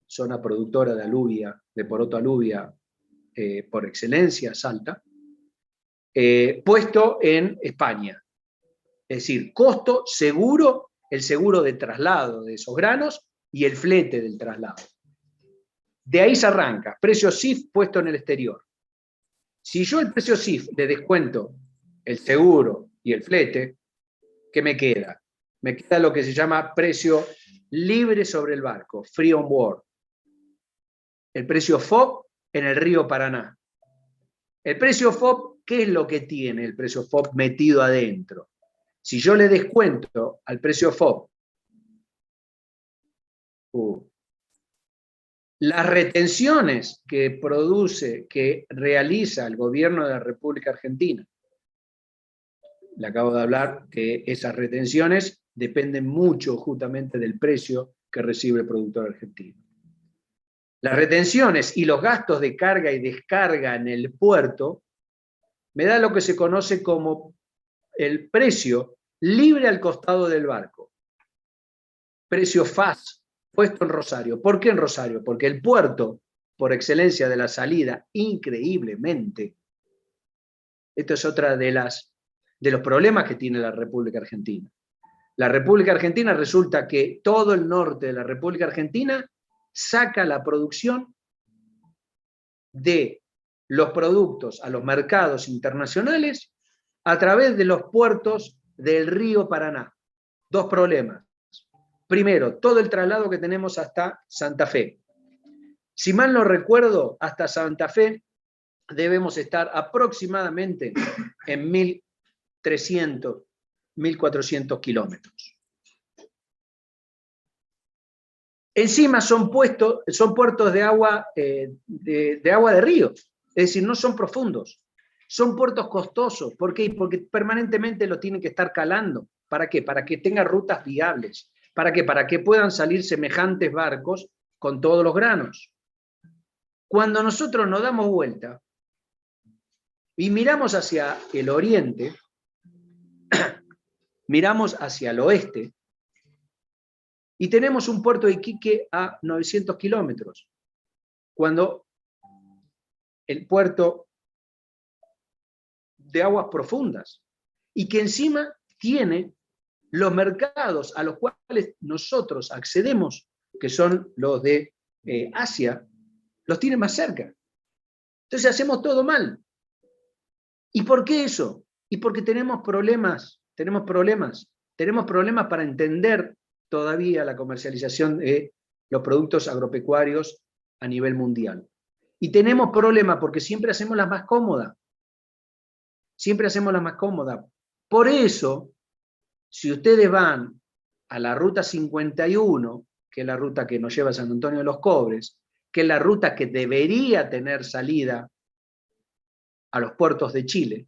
zona productora de alubia, de poroto alubia por excelencia, Salta, puesto en España. Es decir, costo, seguro, el seguro de traslado de esos granos y el flete del traslado. De ahí se arranca, precio CIF puesto en el exterior. Si yo el precio CIF le descuento el seguro y el flete, ¿qué me queda? Me queda lo que se llama precio libre sobre el barco, free on board. El precio FOB en el río Paraná. El precio FOB, ¿qué es lo que tiene el precio FOB metido adentro? Si yo le descuento al precio FOB las retenciones que realiza el gobierno de la República Argentina, le acabo de hablar que esas retenciones dependen mucho justamente del precio que recibe el productor argentino. Las retenciones y los gastos de carga y descarga en el puerto me da lo que se conoce como el precio libre al costado del barco. Precio FAS, puesto en Rosario. ¿Por qué en Rosario? Porque el puerto, por excelencia de la salida, increíblemente, esto es otra de los problemas que tiene la República Argentina. La República Argentina resulta que todo el norte de la República Argentina saca la producción de los productos a los mercados internacionales a través de los puertos del río Paraná. Dos problemas. Primero, todo el traslado que tenemos hasta Santa Fe. Si mal no recuerdo, hasta Santa Fe debemos estar aproximadamente en 1.300, 1.400 kilómetros. Encima son puertos de agua de río, es decir, no son profundos. Son puertos costosos. ¿Por qué? Porque permanentemente lo tienen que estar calando. ¿Para qué? Para que tenga rutas viables. ¿Para qué? Para que puedan salir semejantes barcos con todos los granos. Cuando nosotros nos damos vuelta y miramos hacia el oriente, miramos hacia el oeste, y tenemos un puerto de Iquique a 900 kilómetros, cuando el puerto de aguas profundas, y que encima tiene los mercados a los cuales nosotros accedemos, que son los de Asia, los tiene más cerca. Entonces hacemos todo mal. ¿Y por qué eso? Y porque tenemos problemas para entender todavía la comercialización de los productos agropecuarios a nivel mundial. Y tenemos problemas porque siempre hacemos las más cómodas. Siempre hacemos las más cómodas. Por eso, si ustedes van a la ruta 51, que es la ruta que nos lleva a San Antonio de los Cobres, que es la ruta que debería tener salida a los puertos de Chile,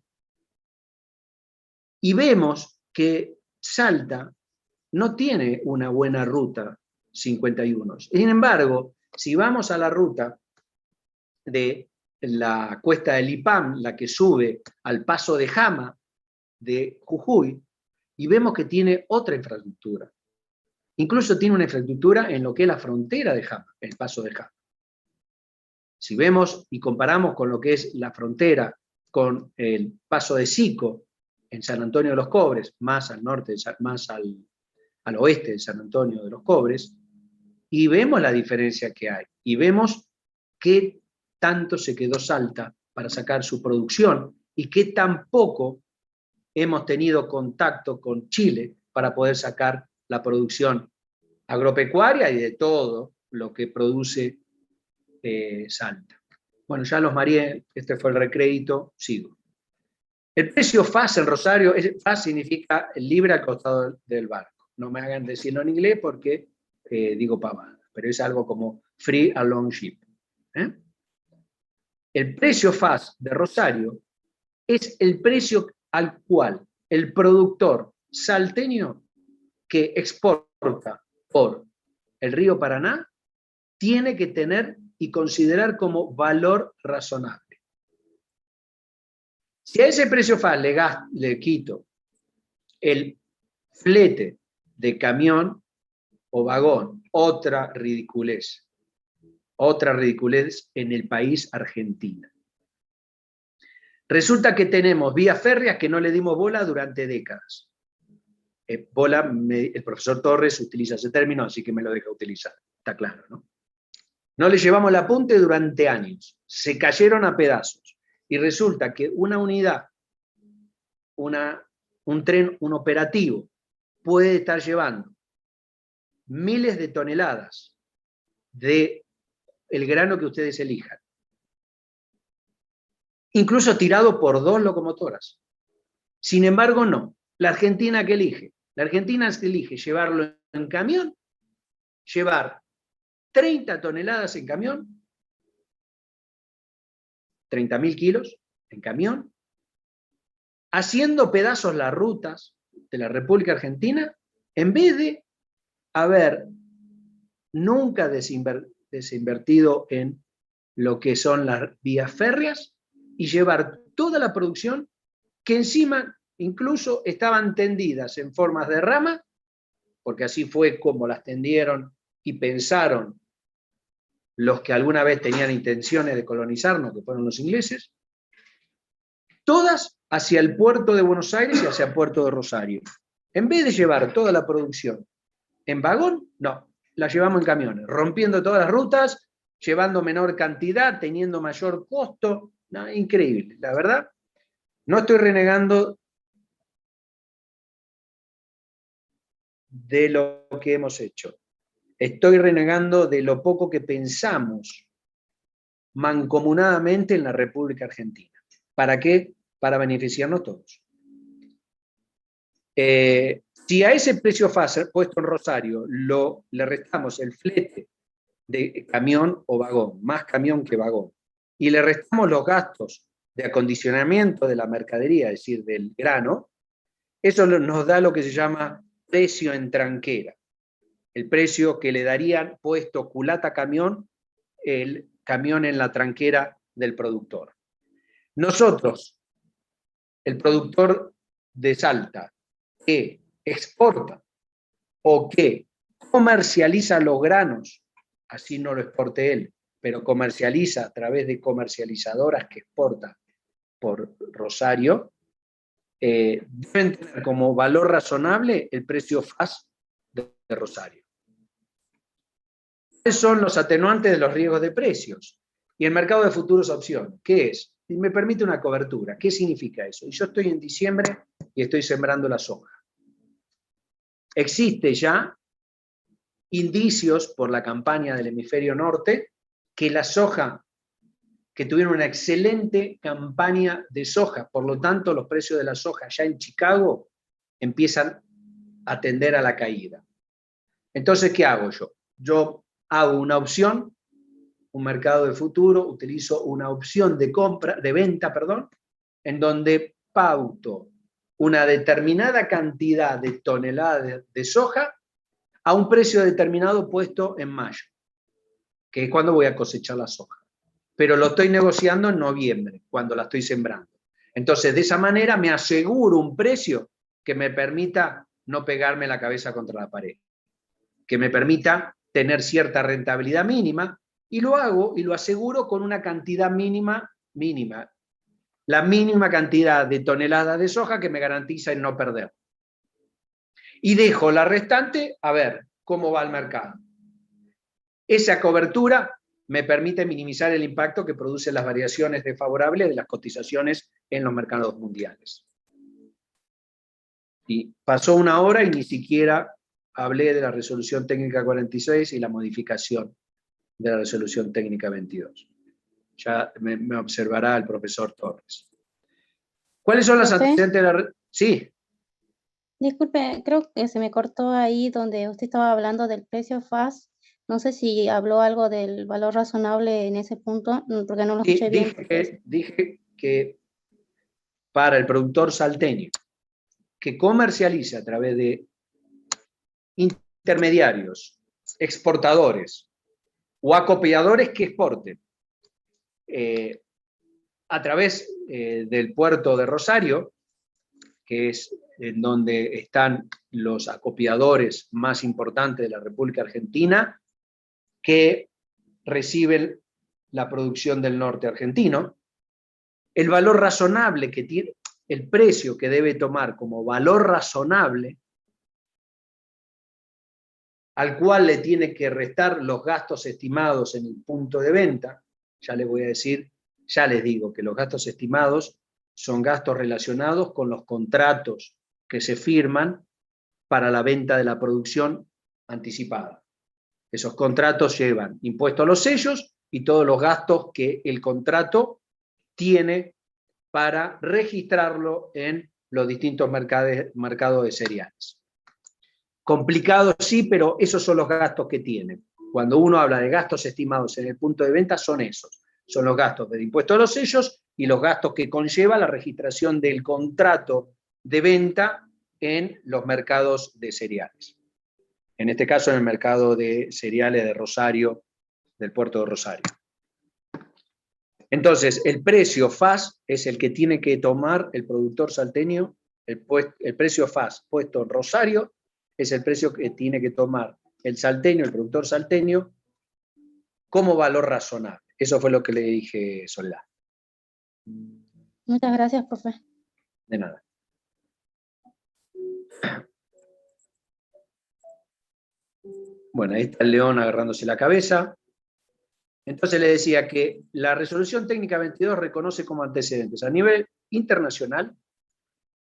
y vemos que Salta no tiene una buena ruta 51. Sin embargo, si vamos a la ruta de la cuesta del Lipam, la que sube al paso de Jama de Jujuy, y vemos que tiene otra infraestructura. Incluso tiene una infraestructura en lo que es la frontera de Jama, el paso de Jama. Si vemos y comparamos con lo que es la frontera con el paso de Sico en San Antonio de los Cobres, más al norte, más al oeste de San Antonio de los Cobres, y vemos la diferencia que hay, y vemos qué tanto se quedó Salta para sacar su producción, y qué tampoco hemos tenido contacto con Chile para poder sacar la producción agropecuaria y de todo lo que produce Salta. Bueno, ya los mareé, este fue el recrédito, sigo. El precio FAS en Rosario, FAS significa libre al costado del barco. No me hagan decirlo en inglés porque digo pavada, pero es algo como free along ship. El precio FAS de Rosario es el precio al cual el productor salteño que exporta por el río Paraná tiene que tener y considerar como valor razonable. Si a ese precio FAS le quito el flete de camión o vagón, otra ridiculez en el país Argentina. Resulta que tenemos vías férreas que no le dimos bola durante décadas. El profesor Torres utiliza ese término, así que me lo deja utilizar, está claro, ¿no? No le llevamos el apunte durante años, se cayeron a pedazos, y resulta que una unidad, un tren, un operativo, puede estar llevando miles de toneladas de el grano que ustedes elijan, incluso tirado por 2 locomotoras. Sin embargo, no. La Argentina, ¿qué elige? La Argentina elige llevarlo en camión, llevar 30 toneladas en camión, 30.000 kilos en camión, haciendo pedazos las rutas de la República Argentina, en vez de haber nunca desinvertido en lo que son las vías férreas y llevar toda la producción que encima incluso estaban tendidas en formas de rama, porque así fue como las tendieron y pensaron los que alguna vez tenían intenciones de colonizarnos, que fueron los ingleses, todas hacia el puerto de Buenos Aires y hacia el puerto de Rosario. En vez de llevar toda la producción en vagón, no, la llevamos en camiones, rompiendo todas las rutas, llevando menor cantidad, teniendo mayor costo. No, increíble, la verdad. No estoy renegando de lo que hemos hecho. Estoy renegando de lo poco que pensamos mancomunadamente en la República Argentina. ¿Para qué? Para beneficiarnos todos. Si a ese precio FAS puesto en Rosario le restamos el flete de camión o vagón, más camión que vagón, y le restamos los gastos de acondicionamiento de la mercadería, es decir, del grano, eso nos da lo que se llama precio en tranquera. El precio que le darían puesto culata camión, el camión en la tranquera del productor. Nosotros, el productor de Salta, que exporta o que comercializa los granos, así no lo exporte él, pero comercializa a través de comercializadoras que exportan por Rosario, deben tener como valor razonable el precio FAS de Rosario. ¿Cuáles son los atenuantes de los riesgos de precios? Y el mercado de futuros opciones, ¿qué es? Y me permite una cobertura. ¿Qué significa eso? Y yo estoy en diciembre y estoy sembrando la soja. Existe ya indicios por la campaña del hemisferio norte que la soja, que tuvieron una excelente campaña de soja, por lo tanto los precios de la soja ya en Chicago empiezan a tender a la caída. Entonces, ¿qué hago yo? Yo hago una opción, un mercado de futuro, utilizo una opción de compra, de venta, perdón, en donde pauto una determinada cantidad de toneladas de soja a un precio determinado puesto en mayo, que es cuando voy a cosechar la soja. Pero lo estoy negociando en noviembre, cuando la estoy sembrando. Entonces, de esa manera me aseguro un precio que me permita no pegarme la cabeza contra la pared, que me permita tener cierta rentabilidad mínima, y lo hago y lo aseguro con una cantidad mínima, la mínima cantidad de toneladas de soja que me garantiza el no perder. Y dejo la restante a ver cómo va el mercado. Esa cobertura me permite minimizar el impacto que producen las variaciones desfavorables de las cotizaciones en los mercados mundiales. Y pasó una hora y ni siquiera hablé de la resolución técnica 46 y la modificación de la resolución técnica 22. Ya me observará el profesor Torres. ¿Cuáles son las antecedentes de la... Sí. Disculpe, creo que se me cortó ahí donde usted estaba hablando del precio FAS. No sé si habló algo del valor razonable en ese punto, porque no lo escuché bien. Dije que para el productor salteño que comercializa a través de intermediarios, exportadores o acopiadores que exporten a través del puerto de Rosario, que es en donde están los acopiadores más importantes de la República Argentina, que reciben la producción del norte argentino, el valor razonable que tiene, el precio que debe tomar como valor razonable, al cual le tiene que restar los gastos estimados en el punto de venta. Ya les voy a decir, ya les digo que los gastos estimados son gastos relacionados con los contratos que se firman para la venta de la producción anticipada. Esos contratos llevan impuesto a los sellos y todos los gastos que el contrato tiene para registrarlo en los distintos mercados de cereales. Complicado sí, pero esos son los gastos que tienen. Cuando uno habla de gastos estimados en el punto de venta, son esos. Son los gastos del impuesto a los sellos y los gastos que conlleva la registración del contrato de venta en los mercados de cereales. En este caso, en el mercado de cereales de Rosario, del puerto de Rosario. Entonces, el precio FAS es el que tiene que tomar el productor salteño, el precio FAS puesto en Rosario es el precio que tiene que tomar el salteño, el productor salteño, como valor razonable. Eso fue lo que le dije, Soledad. Muchas gracias, profe. De nada. Bueno, ahí está el león agarrándose la cabeza. Entonces le decía que la resolución técnica 22 reconoce como antecedentes a nivel internacional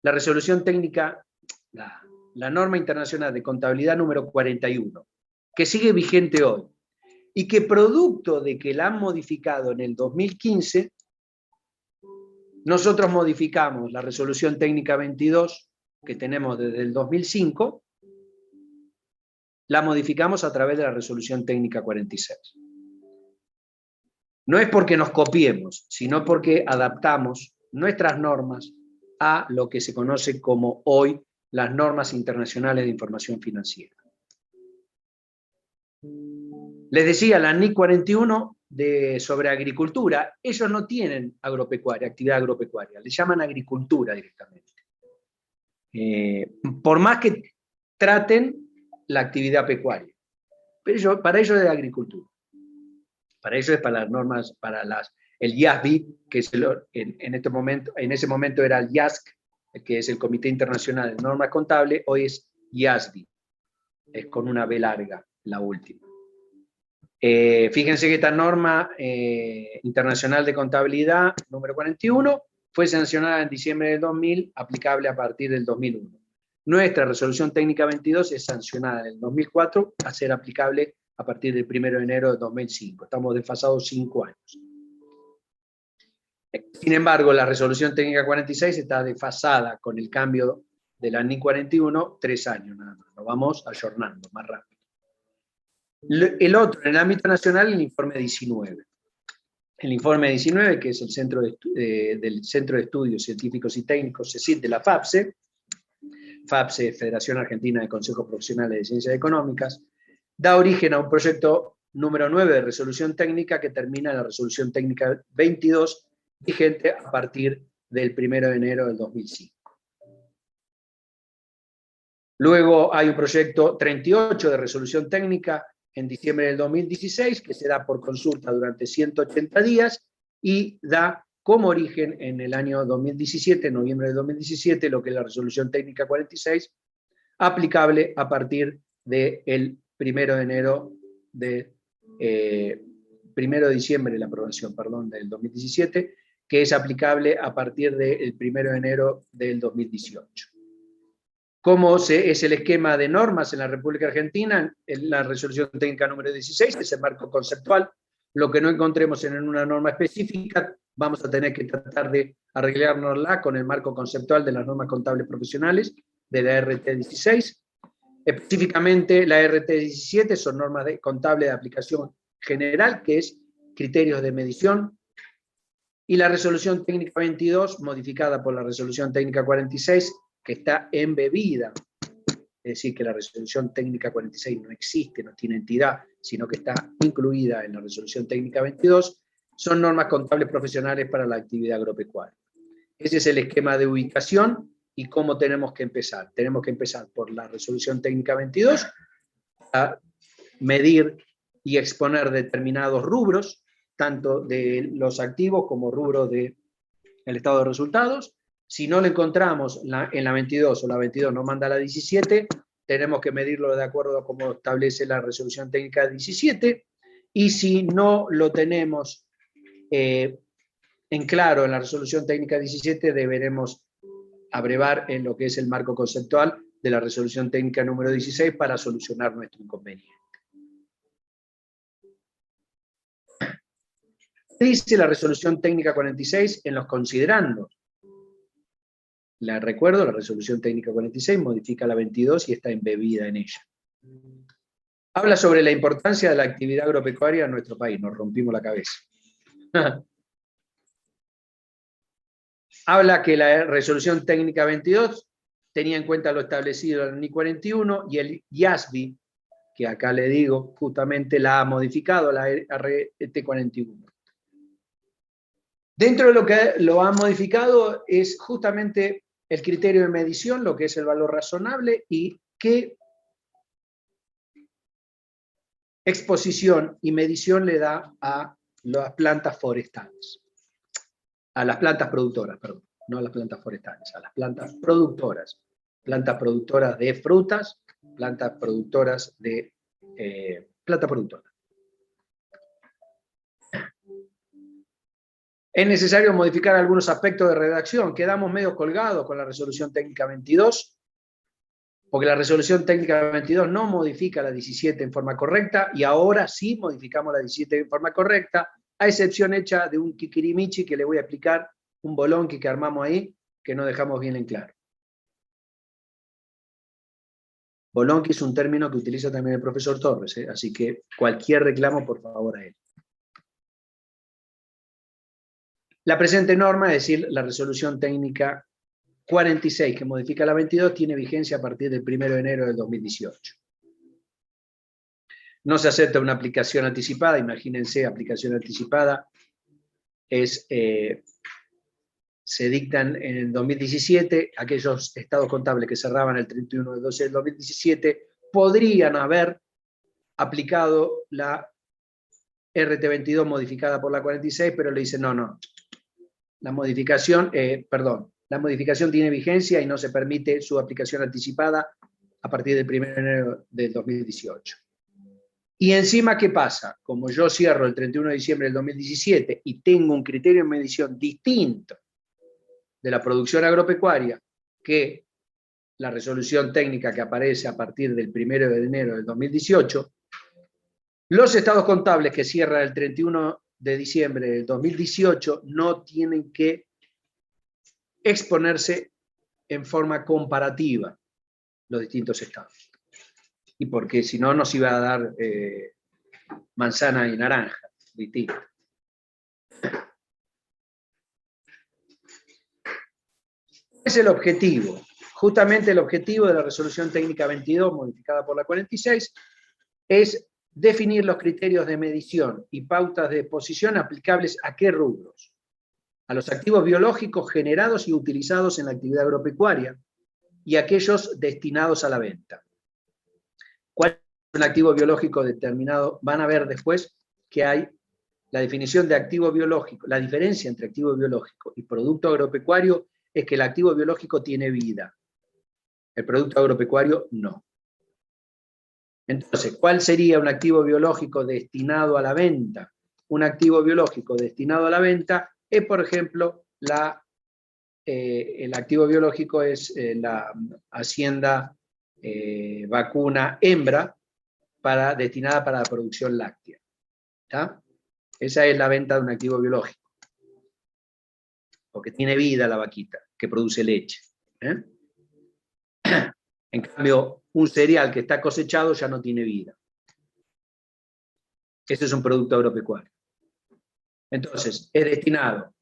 la resolución técnica, la norma internacional de contabilidad número 41, que sigue vigente hoy. y que producto de que la han modificado en el 2015, nosotros modificamos la resolución técnica 22 que tenemos desde el 2005, la modificamos a través de la resolución técnica 46. No es porque nos copiemos, sino porque adaptamos nuestras normas a lo que se conoce como hoy las normas internacionales de información financiera. Les decía, la NIC 41 sobre agricultura, ellos no tienen agropecuaria, actividad agropecuaria, le llaman agricultura directamente. Por más que traten la actividad pecuaria, pero para ellos es agricultura. Para ellos es para las normas, para el IASB, que es en ese momento era el IASC, que es el Comité Internacional de Normas Contables, hoy es IASB, es con una B larga, la última. Fíjense que esta norma internacional de contabilidad, número 41, fue sancionada en diciembre del 2000, aplicable a partir del 2001. Nuestra resolución técnica 22 es sancionada en el 2004 a ser aplicable a partir del 1 de enero de 2005. Estamos desfasados 5 años. Sin embargo, la resolución técnica 46 está desfasada con el cambio de la NIC 41 3 años nada más. Lo vamos ayornando más rápido. El otro, en el ámbito nacional, el informe 19. El informe 19, que es el del Centro de Estudios Científicos y Técnicos, CECIT, de la FAPSE, FAPSE, Federación Argentina de Consejos Profesionales de Ciencias Económicas, da origen a un proyecto número 9 de resolución técnica que termina en la resolución técnica 22, vigente a partir del 1 de enero del 2005. Luego hay un proyecto 38 de resolución técnica en diciembre del 2016, que se da por consulta durante 180 días y da como origen en el año 2017, noviembre del 2017, lo que es la resolución técnica 46, aplicable a partir del 1 de enero de 1 de diciembre de la aprobación, perdón, del 2017, que es aplicable a partir del 1 de enero del 2018. ¿Cómo es el esquema de normas en la República Argentina? En la resolución técnica número 16, que es el marco conceptual. Lo que no encontremos en una norma específica, vamos a tener que tratar de arreglárnosla con el marco conceptual de las normas contables profesionales, de la RT16. Específicamente, la RT17 son normas contables de aplicación general, que es criterios de medición, y la resolución técnica 22, modificada por la resolución técnica 46, que está embebida, es decir, que la resolución técnica 46 no existe, no tiene entidad, sino que está incluida en la resolución técnica 22, son normas contables profesionales para la actividad agropecuaria. Ese es el esquema de ubicación y cómo tenemos que empezar. Tenemos que empezar por la resolución técnica 22, a medir y exponer determinados rubros, tanto de los activos como rubros del estado de resultados. Si no lo encontramos en la 22 o la 22 no manda la 17, tenemos que medirlo de acuerdo a cómo establece la resolución técnica 17, y si no lo tenemos en claro en la resolución técnica 17, deberemos abrevar en lo que es el marco conceptual de la resolución técnica número 16 para solucionar nuestro inconveniente. ¿Qué dice la resolución técnica 46 en los considerandos? La recuerdo, la resolución técnica 46 modifica la 22 y está embebida en ella. Habla sobre la importancia de la actividad agropecuaria en nuestro país. Nos rompimos la cabeza. Habla que la resolución técnica 22 tenía en cuenta lo establecido en la NIC 41 y el IASB, que acá le digo, justamente la ha modificado, la RT 41. Dentro de lo que lo ha modificado es justamente el criterio de medición, lo que es el valor razonable, y qué exposición y medición le da a las plantas forestales. A las plantas productoras, perdón, no a las plantas forestales, a las plantas productoras de frutas, plantas productoras de planta productora. Es necesario modificar algunos aspectos de redacción. Quedamos medio colgados con la resolución técnica 22. porque la resolución técnica 22 no modifica la 17 en forma correcta, y ahora sí modificamos la 17 en forma correcta, a excepción hecha de un kikirimichi que le voy a explicar, un bolonqui que armamos ahí, que no dejamos bien en claro. Bolonqui es un término que utiliza también el profesor Torres, así que cualquier reclamo, por favor, a él. La presente norma, es decir, la resolución técnica 46, que modifica la 22, tiene vigencia a partir del 1 de enero del 2018. No se acepta una aplicación anticipada, imagínense, aplicación anticipada se dictan en el 2017, aquellos estados contables que cerraban el 31 de 12 del 2017 podrían haber aplicado la RT22 modificada por la 46, pero le dicen no, la modificación tiene vigencia y no se permite su aplicación anticipada a partir del 1 de enero del 2018. Y encima, ¿qué pasa? Como yo cierro el 31 de diciembre del 2017 y tengo un criterio de medición distinto de la producción agropecuaria que la resolución técnica que aparece a partir del 1 de enero del 2018, los estados contables que cierran el 31 de diciembre del 2018 no tienen que exponerse en forma comparativa los distintos estados. Y porque si no nos iba a dar manzana y naranja distinto. ¿Cuál es el objetivo? Justamente el objetivo de la resolución técnica 22, modificada por la 46, es definir los criterios de medición y pautas de exposición aplicables a qué rubros. A los activos biológicos generados y utilizados en la actividad agropecuaria y aquellos destinados a la venta. ¿Cuál es un activo biológico determinado? Van a ver después que hay la definición de activo biológico. La diferencia entre activo biológico y producto agropecuario es que el activo biológico tiene vida. El producto agropecuario no. Entonces, ¿cuál sería un activo biológico destinado a la venta? Un activo biológico destinado a la venta es, por ejemplo, el activo biológico es la hacienda vacuna hembra destinada para la producción láctea. ¿Está? Esa es la venta de un activo biológico. Porque tiene vida la vaquita, que produce leche. En cambio, un cereal que está cosechado ya no tiene vida. Este es un producto agropecuario. Entonces, es destinado,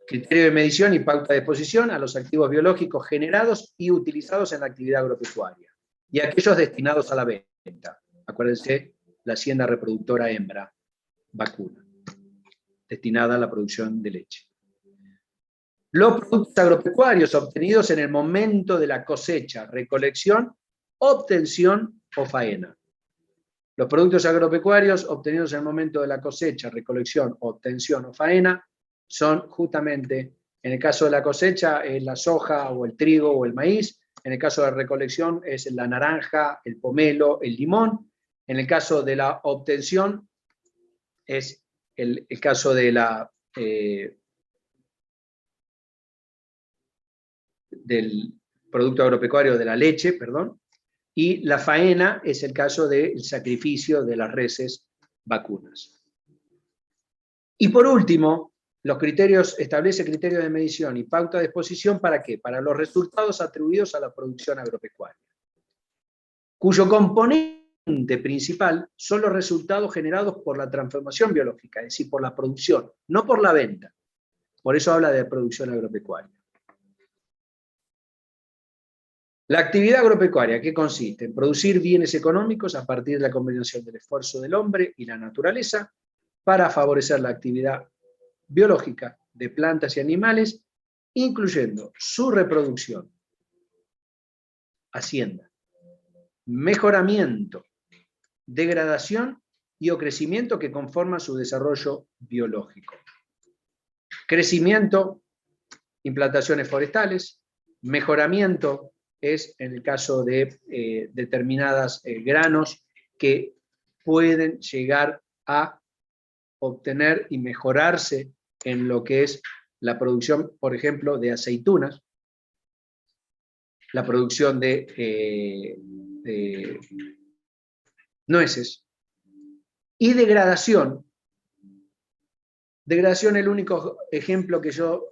criterio de medición y pauta de exposición, a los activos biológicos generados y utilizados en la actividad agropecuaria, y a aquellos destinados a la venta. Acuérdense, la hacienda reproductora hembra, vacuna, destinada a la producción de leche. Los productos agropecuarios obtenidos en el momento de la cosecha, recolección, obtención o faena. Los productos agropecuarios obtenidos en el momento de la cosecha, recolección, obtención o faena son justamente, en el caso de la cosecha, la soja o el trigo o el maíz. En el caso de la recolección es la naranja, el pomelo, el limón. En el caso de la obtención es el caso de del producto agropecuario de la leche, perdón, y la faena es el caso del sacrificio de las reses vacunas. Y por último, establece criterios de medición y pauta de exposición, ¿para qué? Para los resultados atribuidos a la producción agropecuaria, cuyo componente principal son los resultados generados por la transformación biológica, es decir, por la producción, no por la venta. Por eso habla de producción agropecuaria. La actividad agropecuaria, ¿qué consiste? En producir bienes económicos a partir de la combinación del esfuerzo del hombre y la naturaleza para favorecer la actividad biológica de plantas y animales, incluyendo su reproducción, hacienda, mejoramiento, degradación y o crecimiento que conforman su desarrollo biológico. Crecimiento, implantaciones forestales, mejoramiento, es en el caso de determinadas granos que pueden llegar a obtener y mejorarse en lo que es la producción, por ejemplo, de aceitunas. la producción de nueces. Y degradación. Degradación, el único ejemplo que yo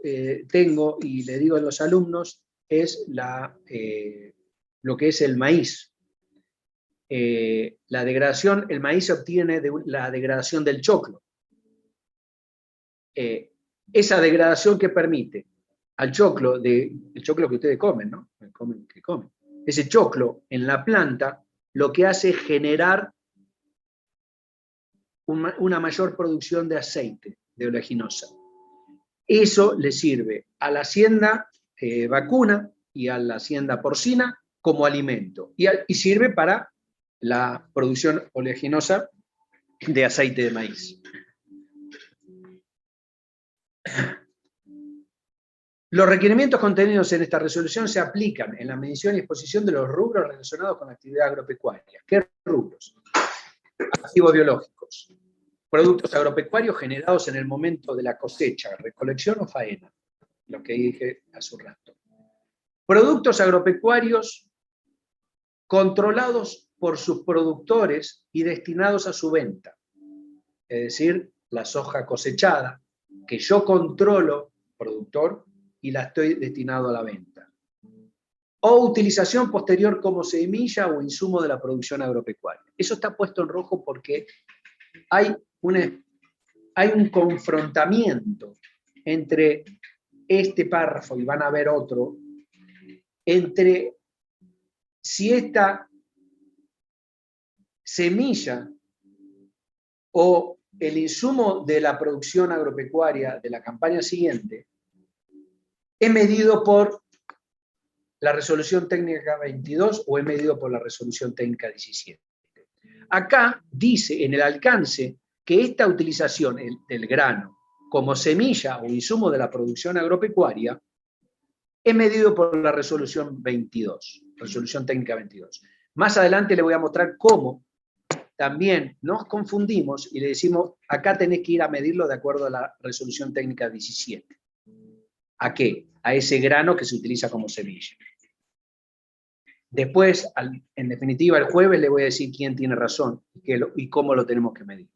tengo y le digo a los alumnos es lo que es el maíz. La degradación, el maíz se obtiene de la degradación del choclo. Esa degradación que permite al choclo, el choclo que ustedes comen, ¿no? Que comen. Ese choclo en la planta lo que hace es generar una mayor producción de aceite, de oleaginosa. Eso le sirve a la hacienda vacuna y a la hacienda porcina como alimento y sirve para la producción oleaginosa de aceite de maíz. Los requerimientos contenidos en esta resolución se aplican en la medición y exposición de los rubros relacionados con la actividad agropecuaria. ¿Qué rubros? Activos biológicos. Productos agropecuarios generados en el momento de la cosecha, recolección o faena. Lo que dije hace un rato. Productos agropecuarios controlados por sus productores y destinados a su venta. Es decir, la soja cosechada, que yo controlo, productor, y la estoy destinado a la venta. O utilización posterior como semilla o insumo de la producción agropecuaria. Eso está puesto en rojo porque hay un confrontamiento entre este párrafo, y van a ver otro, entre si esta semilla o el insumo de la producción agropecuaria de la campaña siguiente es medido por la resolución técnica 22 o es medido por la resolución técnica 17. Acá dice en el alcance que esta utilización del grano como semilla o insumo de la producción agropecuaria es medido por la resolución 22, resolución técnica 22. Más adelante le voy a mostrar cómo también nos confundimos y le decimos, acá tenés que ir a medirlo de acuerdo a la resolución técnica 17. ¿A qué? A ese grano que se utiliza como semilla. Después, en definitiva, el jueves le voy a decir quién tiene razón y cómo lo tenemos que medir.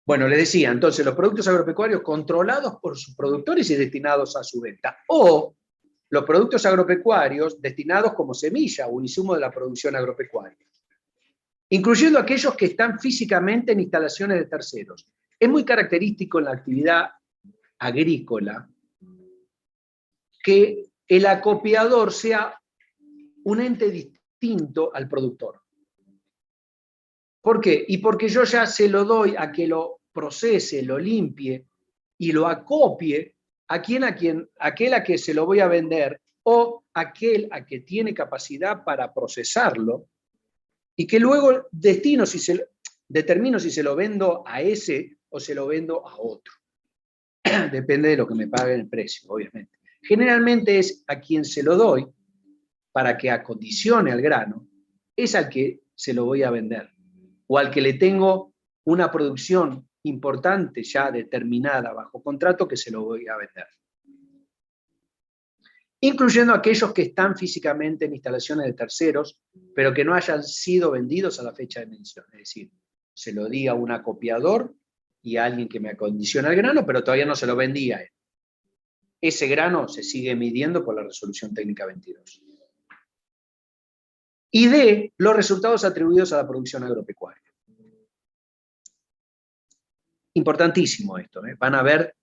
Bueno, les decía, entonces, los productos agropecuarios controlados por sus productores y destinados a su venta. O los productos agropecuarios destinados como semilla o insumo de la producción agropecuaria. Incluyendo aquellos que están físicamente en instalaciones de terceros. Es muy característico en la actividad agrícola que el acopiador sea un ente distinto al productor. ¿Por qué? Y porque yo ya se lo doy a que lo procese, lo limpie y lo acopie a aquel a que se lo voy a vender o aquel a que tiene capacidad para procesarlo y que luego determino si se lo vendo a ese o se lo vendo a otro. Depende de lo que me paguen el precio, obviamente. Generalmente es a quien se lo doy para que acondicione al grano, es al que se lo voy a vender, o al que le tengo una producción importante ya determinada bajo contrato que se lo voy a vender. Incluyendo aquellos que están físicamente en instalaciones de terceros, pero que no hayan sido vendidos a la fecha de mención. Es decir, se lo di a un acopiador y a alguien que me acondiciona el grano, pero todavía no se lo vendí a él. Ese grano se sigue midiendo por la resolución técnica 22. Y D, los resultados atribuidos a la producción agropecuaria. Importantísimo esto, ¿eh? Van a ver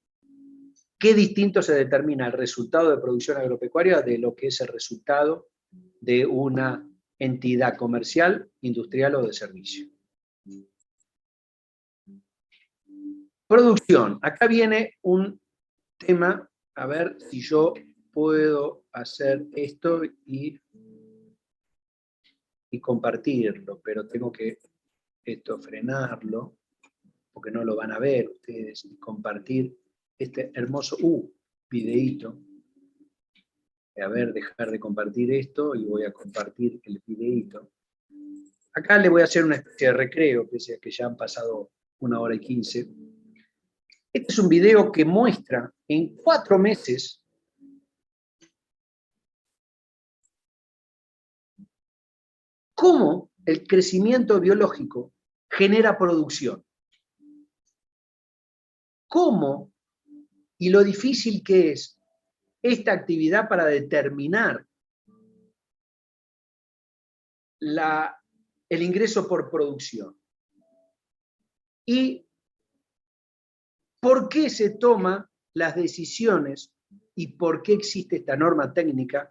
qué distinto se determina el resultado de producción agropecuaria de lo que es el resultado de una entidad comercial, industrial o de servicio. Producción. Acá viene un tema, a ver si yo puedo hacer esto y compartirlo, pero tengo que frenarlo, porque no lo van a ver ustedes, y compartir este hermoso videíto. A ver, dejar de compartir esto y voy a compartir el videíto. Acá le voy a hacer una especie de recreo, pese a que ya han pasado 1 hora y 15. Este es un video que muestra en 4 meses cómo el crecimiento biológico genera producción. Cómo y lo difícil que es esta actividad para determinar el ingreso por producción. Y por qué se toman las decisiones y por qué existe esta norma técnica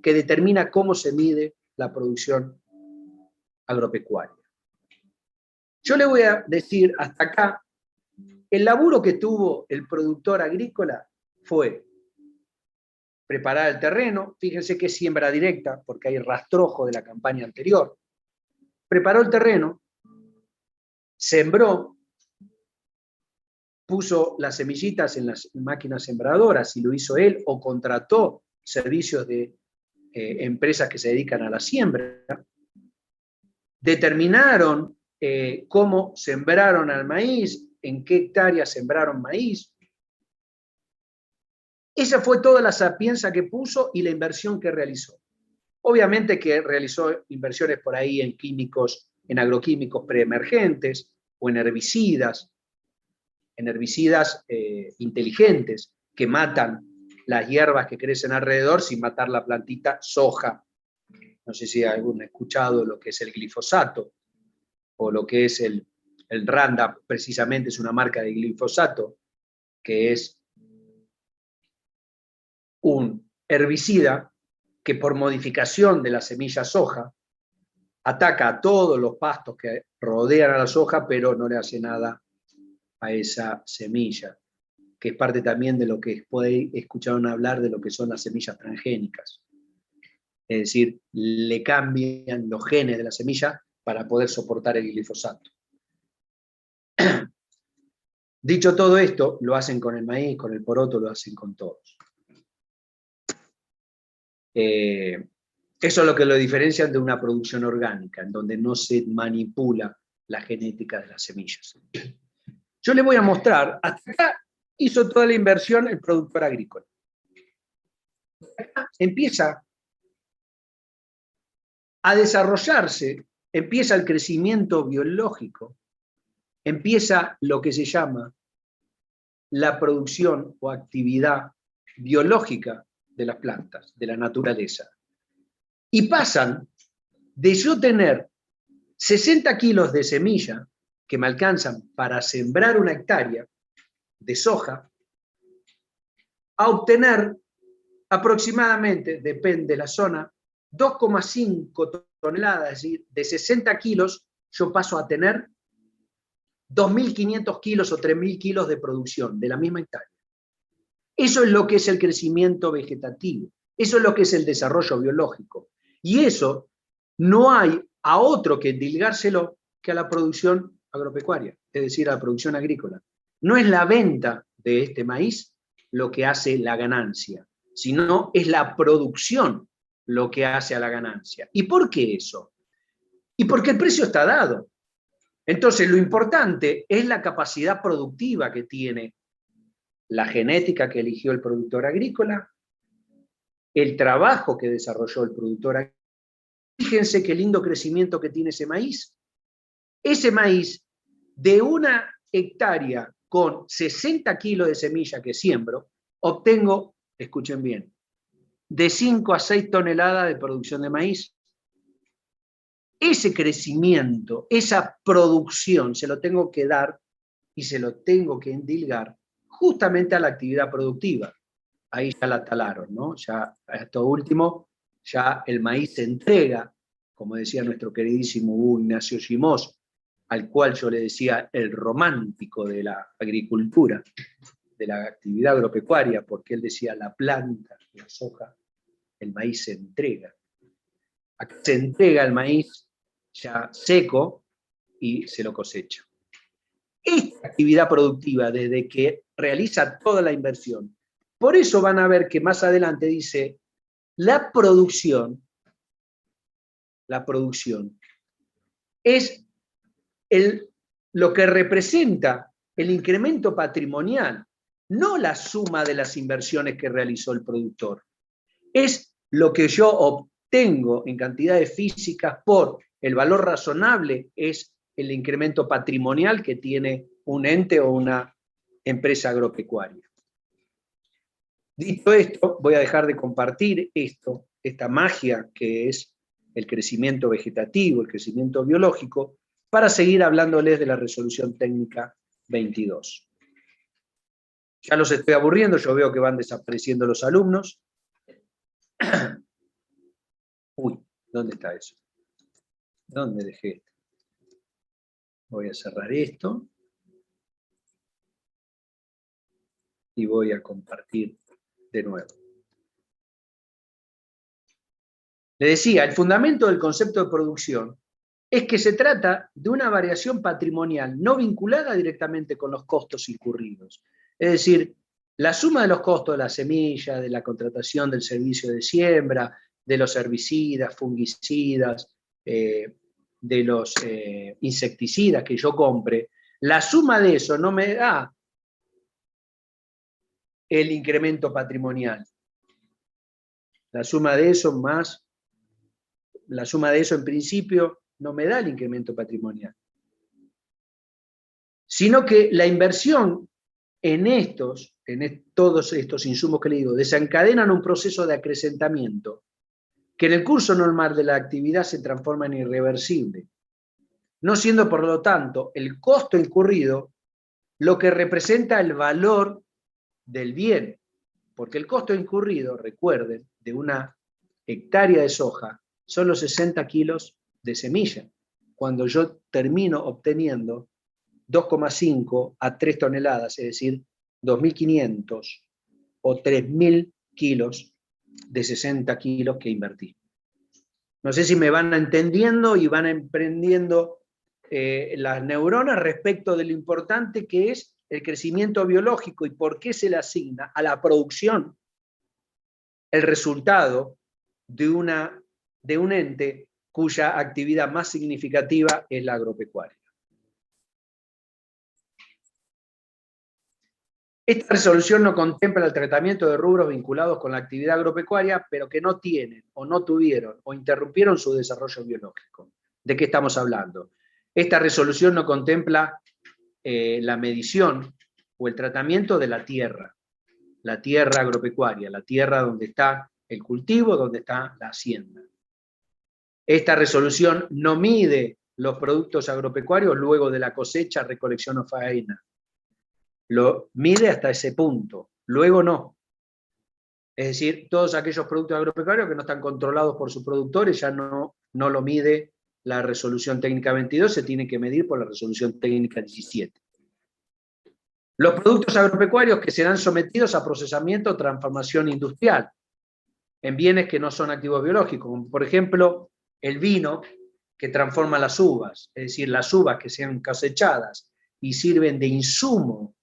que determina cómo se mide la producción agropecuaria. Yo le voy a decir hasta acá, el laburo que tuvo el productor agrícola fue preparar el terreno, fíjense que es siembra directa, porque hay rastrojo de la campaña anterior. Preparó el terreno, sembró, puso las semillitas en las máquinas sembradoras, si lo hizo él, o contrató servicios de empresas que se dedican a la siembra. Determinaron cómo sembraron al maíz, en qué hectáreas sembraron maíz. Esa fue toda la sapienza que puso y la inversión que realizó. Obviamente que realizó inversiones por ahí en químicos, en agroquímicos preemergentes o en herbicidas inteligentes que matan las hierbas que crecen alrededor sin matar la plantita soja. No sé si alguno ha escuchado lo que es el glifosato o lo que es el Roundup, precisamente es una marca de glifosato, que es un herbicida que por modificación de la semilla soja ataca a todos los pastos que rodean a la soja, pero no le hace nada a esa semilla, que es parte también de lo que escucharon hablar de lo que son las semillas transgénicas. Es decir, le cambian los genes de la semilla para poder soportar el glifosato. Dicho todo esto, lo hacen con el maíz, con el poroto, lo hacen con todos. Eso es lo que lo diferencian de una producción orgánica, en donde no se manipula la genética de las semillas. Yo les voy a mostrar, hasta acá hizo toda la inversión el productor agrícola. Acá empieza a desarrollarse, empieza el crecimiento biológico, empieza lo que se llama la producción o actividad biológica de las plantas, de la naturaleza. Y pasan de yo tener 60 kilos de semilla que me alcanzan para sembrar una hectárea de soja, a obtener aproximadamente, depende de la zona, 2,5 toneladas, es decir, de 60 kilos yo paso a tener 2.500 kilos o 3.000 kilos de producción de la misma hectárea. Eso es lo que es el crecimiento vegetativo, eso es lo que es el desarrollo biológico. Y eso no hay a otro que endilgárselo que a la producción agropecuaria, es decir, a la producción agrícola. No es la venta de este maíz lo que hace la ganancia, sino es la producción lo que hace a la ganancia. ¿Y por qué eso? Y porque el precio está dado. Entonces, lo importante es la capacidad productiva que tiene, la genética que eligió el productor agrícola, el trabajo que desarrolló el productor agrícola. Fíjense qué lindo crecimiento que tiene ese maíz. Ese maíz, de una hectárea con 60 kilos de semilla que siembro, obtengo, escuchen bien, de 5 a 6 toneladas de producción de maíz. Ese crecimiento, esa producción, se lo tengo que dar y se lo tengo que endilgar justamente a la actividad productiva. Ahí ya la talaron, ¿no? Ya, esto último, ya el maíz se entrega, como decía nuestro queridísimo Hugo Ignacio Gimós, al cual yo le decía el romántico de la agricultura, de la actividad agropecuaria, porque él decía la planta, la soja, el maíz se entrega. Acá se entrega el maíz ya seco y se lo cosecha. Esta actividad productiva, desde que realiza toda la inversión, por eso van a ver que más adelante dice, la producción es lo que representa el incremento patrimonial, no la suma de las inversiones que realizó el productor. Es lo que yo obtengo en cantidades físicas por El valor razonable es el incremento patrimonial que tiene un ente o una empresa agropecuaria. Dicho esto, voy a dejar de compartir esta magia que es el crecimiento vegetativo, el crecimiento biológico, para seguir hablándoles de la resolución técnica 22. Ya los estoy aburriendo, yo veo que van desapareciendo los alumnos. Uy, ¿dónde está eso? ¿Dónde dejé esto? Voy a cerrar esto. Y voy a compartir de nuevo. Le decía, el fundamento del concepto de producción es que se trata de una variación patrimonial no vinculada directamente con los costos incurridos. Es decir, la suma de los costos de la semilla, de la contratación del servicio de siembra, de los herbicidas, fungicidas, de los insecticidas que yo compre, la suma de eso no me da el incremento patrimonial. La suma de eso en principio no me da el incremento patrimonial. Sino que la inversión en todos estos insumos que le digo, desencadenan un proceso de acrecentamiento que en el curso normal de la actividad se transforma en irreversible, no siendo por lo tanto el costo incurrido lo que representa el valor del bien, porque el costo incurrido, recuerden, de una hectárea de soja son los 60 kilos de semilla, cuando yo termino obteniendo 2,5 a 3 toneladas, es decir, 2.500 o 3.000 kilos de 60 kilos que invertí. No sé si me van entendiendo y van emprendiendo las neuronas respecto de lo importante que es el crecimiento biológico y por qué se le asigna a la producción el resultado de un ente cuya actividad más significativa es la agropecuaria. Esta resolución no contempla el tratamiento de rubros vinculados con la actividad agropecuaria, pero que no tienen, o no tuvieron, o interrumpieron su desarrollo biológico. ¿De qué estamos hablando? Esta resolución no contempla la medición o el tratamiento de la tierra agropecuaria, la tierra donde está el cultivo, donde está la hacienda. Esta resolución no mide los productos agropecuarios luego de la cosecha, recolección o faena. Lo mide hasta ese punto, luego no. Es decir, todos aquellos productos agropecuarios que no están controlados por sus productores ya no lo mide la resolución técnica 22, se tiene que medir por la resolución técnica 17. Los productos agropecuarios que serán sometidos a procesamiento o transformación industrial en bienes que no son activos biológicos, como por ejemplo el vino que transforma las uvas, es decir, las uvas que sean cosechadas y sirven de insumo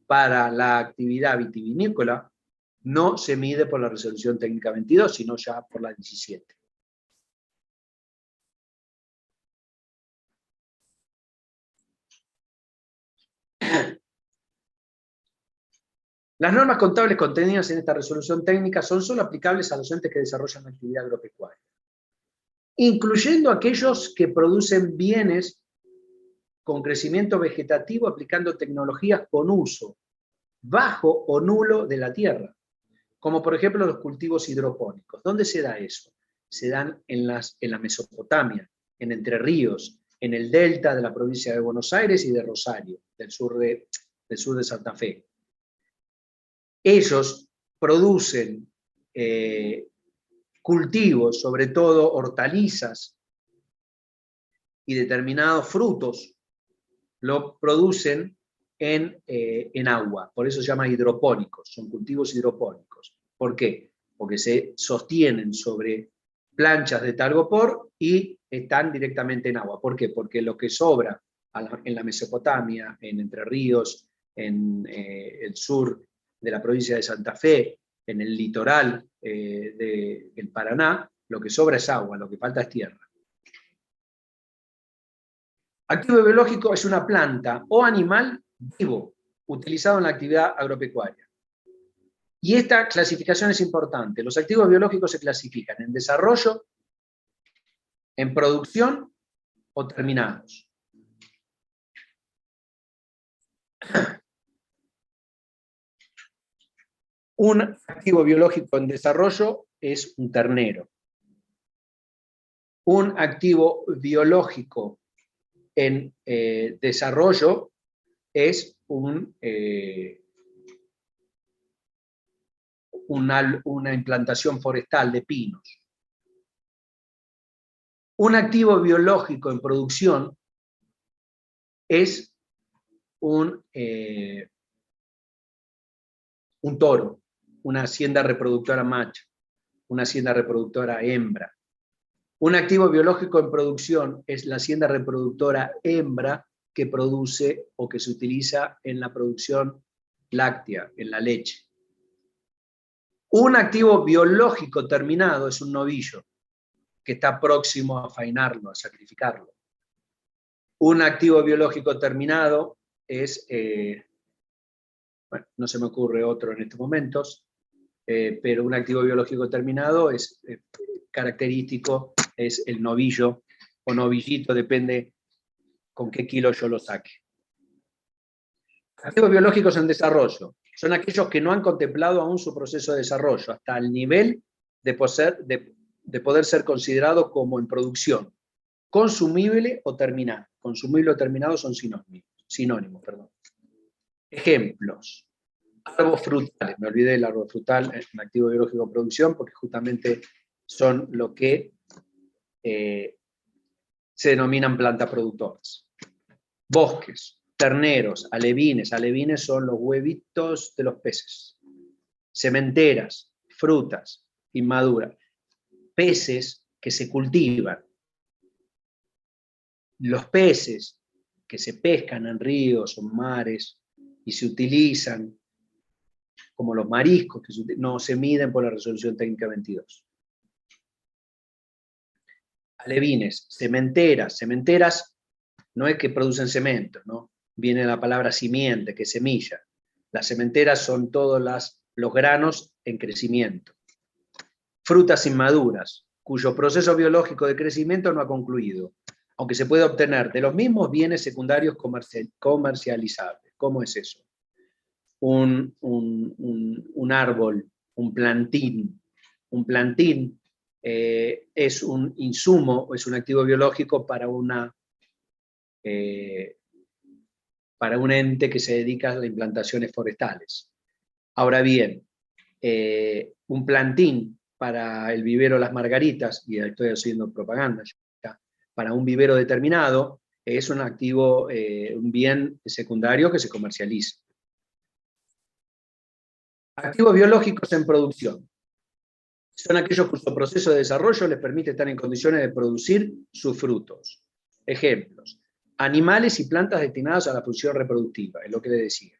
para la actividad vitivinícola, no se mide por la resolución técnica 22, sino ya por la 17. Las normas contables contenidas en esta resolución técnica son solo aplicables a los entes que desarrollan la actividad agropecuaria, incluyendo aquellos que producen bienes con crecimiento vegetativo aplicando tecnologías con uso bajo o nulo de la tierra, como por ejemplo los cultivos hidropónicos. ¿Dónde se da eso? Se dan en la Mesopotamia, en Entre Ríos, en el delta de la provincia de Buenos Aires y de Rosario, del sur de Santa Fe. Ellos producen cultivos, sobre todo hortalizas y determinados frutos, lo producen en agua, por eso se llama hidropónicos, son cultivos hidropónicos. ¿Por qué? Porque se sostienen sobre planchas de talgopor y están directamente en agua. ¿Por qué? Porque lo que sobra en la Mesopotamia, en Entre Ríos, en el sur de la provincia de Santa Fe, en el litoral del Paraná, lo que sobra es agua, lo que falta es tierra. Activo biológico es una planta o animal vivo, utilizado en la actividad agropecuaria. Y esta clasificación es importante. Los activos biológicos se clasifican en desarrollo, en producción o terminados. Un activo biológico en desarrollo es un ternero. Un activo biológico en desarrollo es una implantación forestal de pinos. Un activo biológico en producción es un toro, una hacienda reproductora macho, una hacienda reproductora hembra. Un activo biológico en producción es la hacienda reproductora hembra que produce o que se utiliza en la producción láctea, en la leche. Un activo biológico terminado es un novillo que está próximo a faenarlo, a sacrificarlo. Un activo biológico terminado es, bueno, no se me ocurre otro en estos momentos, pero un activo biológico terminado es característico, es el novillo o novillito, depende con qué kilo yo lo saque. Activos biológicos en desarrollo son aquellos que no han contemplado aún su proceso de desarrollo, hasta el nivel de poder ser considerado como en producción, consumible o terminado. Consumible o terminado son sinónimos. Ejemplos. Árboles frutales. Me olvidé del árbol frutal, es un activo biológico en producción, porque justamente son lo que se denominan plantas productoras. Bosques, terneros, alevines. Alevines son los huevitos de los peces. Sementeras, frutas, inmaduras. Peces que se cultivan. Los peces que se pescan en ríos o mares y se utilizan como los mariscos, que no se miden por la resolución técnica 22. Alevines, sementeras. Sementeras no es que producen cemento, ¿no? Viene la palabra simiente, que es semilla. Las sementeras son todos los granos en crecimiento. Frutas inmaduras, cuyo proceso biológico de crecimiento no ha concluido, aunque se puede obtener de los mismos bienes secundarios comercializables. ¿Cómo es eso? Un árbol, un plantín. Un plantín es un insumo, es un activo biológico para un ente que se dedica a las implantaciones forestales. Ahora bien, un plantín para el vivero Las Margaritas, y estoy haciendo propaganda ya, para un vivero determinado, es un activo, un bien secundario que se comercializa. Activos biológicos en producción. Son aquellos cuyo proceso de desarrollo les permite estar en condiciones de producir sus frutos. Ejemplos. Animales y plantas destinados a la función reproductiva, es lo que le decía.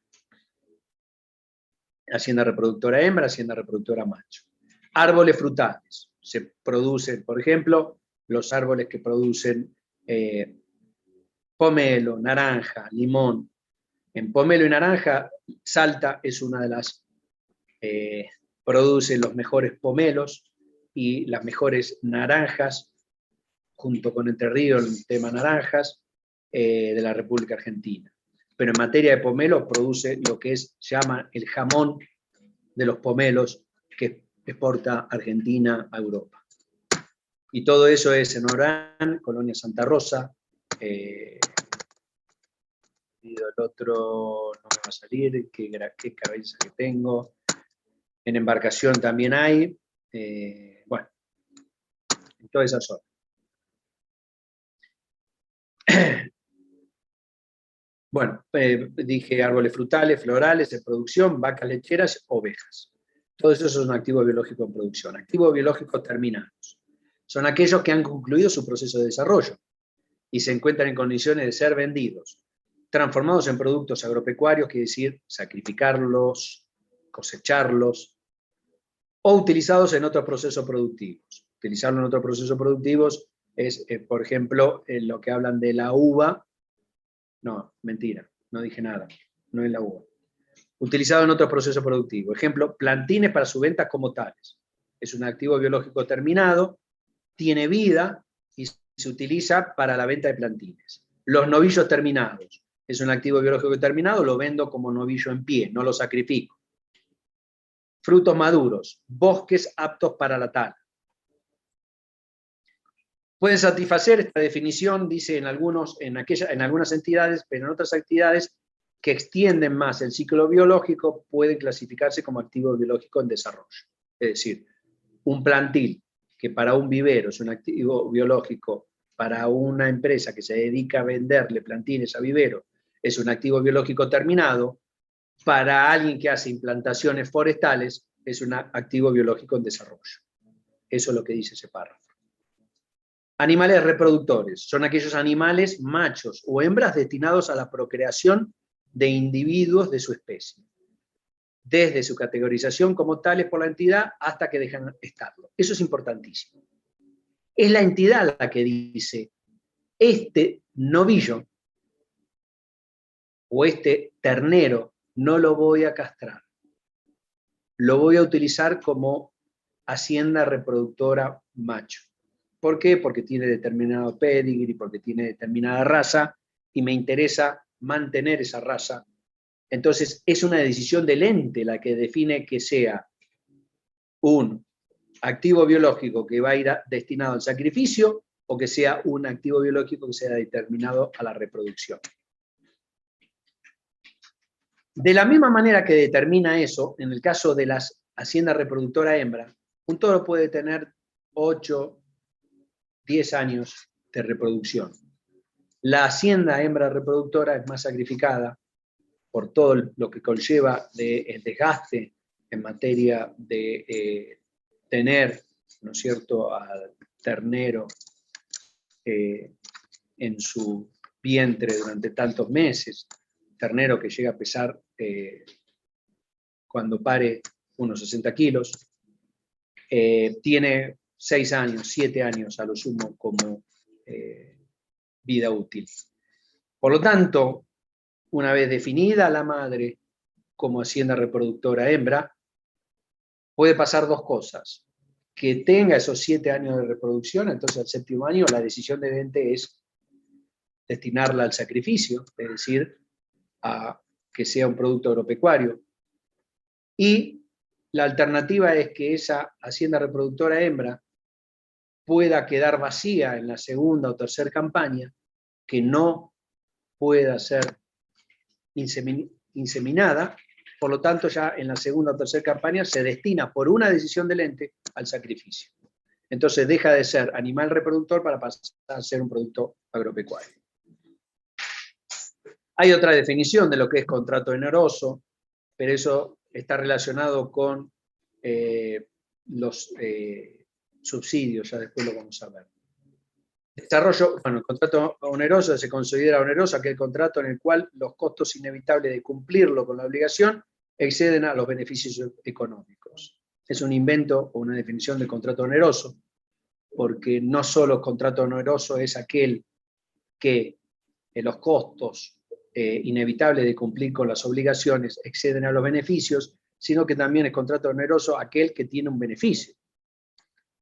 Hacienda reproductora hembra, hacienda reproductora macho. Árboles frutales. Se producen, por ejemplo, los árboles que producen pomelo, naranja, limón. En pomelo y naranja, Salta es una de las produce los mejores pomelos y las mejores naranjas, junto con Entre Ríos, el tema naranjas, de la República Argentina. Pero en materia de pomelo produce lo que se llama el jamón de los pomelos que exporta Argentina a Europa. Y todo eso es en Orán, Colonia Santa Rosa. El otro no me va a salir, qué cabeza que tengo. En Embarcación también hay. Bueno, en toda esa zona. Bueno, dije árboles frutales, florales, en producción, vacas lecheras, ovejas. Todos esos son activos biológicos en producción. Activos biológicos terminados. Son aquellos que han concluido su proceso de desarrollo y se encuentran en condiciones de ser vendidos, transformados en productos agropecuarios, quiere decir sacrificarlos, cosecharlos, o utilizados en otros procesos productivos. Utilizarlo en otros procesos productivos es, por ejemplo, en lo que hablan de la uva. No, mentira, no dije nada, no es la uva. Utilizado en otros procesos productivos. Ejemplo, plantines para su venta como tales. Es un activo biológico terminado, tiene vida y se utiliza para la venta de plantines. Los novillos terminados. Es un activo biológico determinado, lo vendo como novillo en pie, no lo sacrifico. Frutos maduros, bosques aptos para la tala. Pueden satisfacer esta definición, dice en algunas entidades, pero en otras actividades que extienden más el ciclo biológico pueden clasificarse como activo biológico en desarrollo. Es decir, un plantil que para un vivero es un activo biológico, para una empresa que se dedica a venderle plantines a vivero es un activo biológico terminado, para alguien que hace implantaciones forestales es un activo biológico en desarrollo. Eso es lo que dice ese párrafo. Animales reproductores son aquellos animales machos o hembras destinados a la procreación de individuos de su especie, desde su categorización como tales por la entidad hasta que dejan de estarlo. Eso es importantísimo. Es la entidad la que dice, este novillo o este ternero no lo voy a castrar, lo voy a utilizar como hacienda reproductora macho. ¿Por qué? Porque tiene determinado pedigree, porque tiene determinada raza, y me interesa mantener esa raza. Entonces, es una decisión del ente la que define que sea un activo biológico que va a ir destinado al sacrificio, o que sea un activo biológico que sea determinado a la reproducción. De la misma manera que determina eso, en el caso de las haciendas reproductora hembra, un toro puede tener 8, 10 años de reproducción. La hacienda hembra reproductora es más sacrificada por todo lo que conlleva el desgaste en materia de tener, ¿no es cierto?, al ternero en su vientre durante tantos meses, ternero que llega a pesar cuando pare unos 60 kilos, tiene 6 años, 7 años a lo sumo como vida útil. Por lo tanto, una vez definida la madre como hacienda reproductora hembra, puede pasar dos cosas. Que tenga esos 7 años de reproducción, entonces al 7º año la decisión del ente es destinarla al sacrificio, es decir, a que sea un producto agropecuario. Y la alternativa es que esa hacienda reproductora hembra pueda quedar vacía en la segunda o tercera campaña, que no pueda ser inseminada, por lo tanto ya en la segunda o tercera campaña se destina por una decisión del ente al sacrificio. Entonces deja de ser animal reproductor para pasar a ser un producto agropecuario. Hay otra definición de lo que es contrato oneroso, pero eso está relacionado con los subsidios, ya después lo vamos a ver. Desarrollo, bueno, el contrato oneroso se considera oneroso aquel contrato en el cual los costos inevitables de cumplirlo con la obligación exceden a los beneficios económicos. Es un invento o una definición de contrato oneroso, porque no solo contrato oneroso es aquel que los costos inevitables de cumplir con las obligaciones exceden a los beneficios, sino que también es contrato oneroso aquel que tiene un beneficio.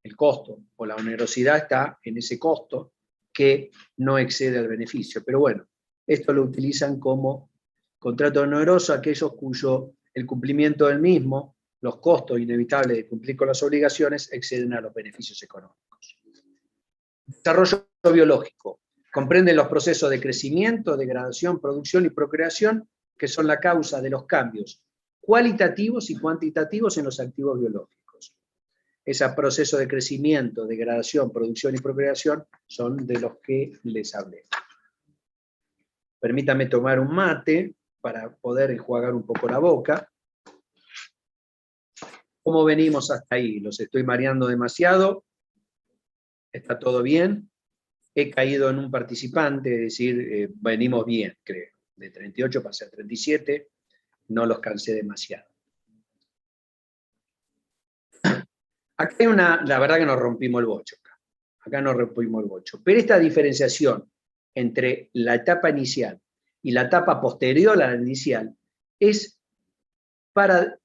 El costo o la onerosidad está en ese costo que no excede al beneficio. Pero bueno, esto lo utilizan como contrato oneroso aquellos cuyo el cumplimiento del mismo, los costos inevitables de cumplir con las obligaciones, exceden a los beneficios económicos. Desarrollo biológico. Comprende los procesos de crecimiento, degradación, producción y procreación que son la causa de los cambios cualitativos y cuantitativos en los activos biológicos. Ese proceso de crecimiento, degradación, producción y procreación son de los que les hablé. Permítame tomar un mate para poder enjuagar un poco la boca. ¿Cómo venimos hasta ahí? ¿Los estoy mareando demasiado? ¿Está todo bien? He caído en un participante, es decir, venimos bien, creo. De 38 pasé a 37, no los cansé demasiado. Acá hay la verdad que nos rompimos el bocho. Acá nos rompimos el bocho. Pero esta diferenciación entre la etapa inicial y la etapa posterior a la inicial es para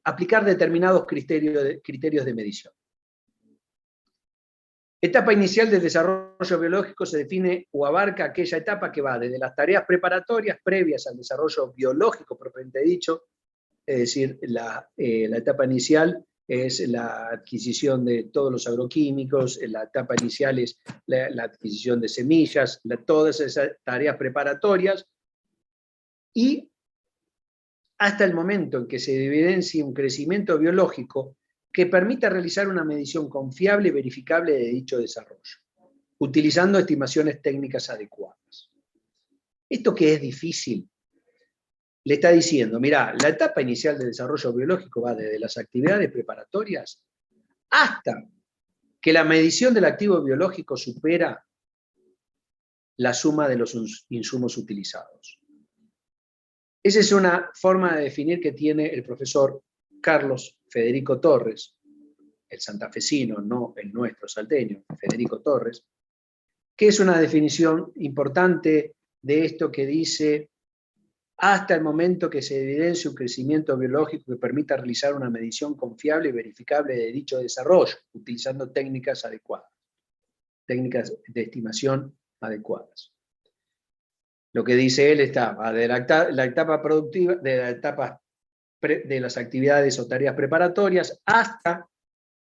aplicar determinados criterios de medición. Etapa inicial del desarrollo biológico se define o abarca aquella etapa que va desde las tareas preparatorias previas al desarrollo biológico propiamente dicho, es decir, la etapa inicial es la adquisición de todos los agroquímicos, la etapa inicial es la adquisición de semillas, todas esas tareas preparatorias, y hasta el momento en que se evidencie un crecimiento biológico que permita realizar una medición confiable y verificable de dicho desarrollo, utilizando estimaciones técnicas adecuadas. Esto que es difícil, le está diciendo, mirá, la etapa inicial del desarrollo biológico va desde las actividades preparatorias hasta que la medición del activo biológico supera la suma de los insumos utilizados. Esa es una forma de definir que tiene el profesor Carlos Federico Torres, el santafesino, no el nuestro salteño, Federico Torres, que es una definición importante de esto que dice hasta el momento que se evidencie un crecimiento biológico que permita realizar una medición confiable y verificable de dicho desarrollo, utilizando técnicas adecuadas, técnicas de estimación adecuadas. Lo que dice él va de la etapa productiva, de la etapa de las actividades o tareas preparatorias, hasta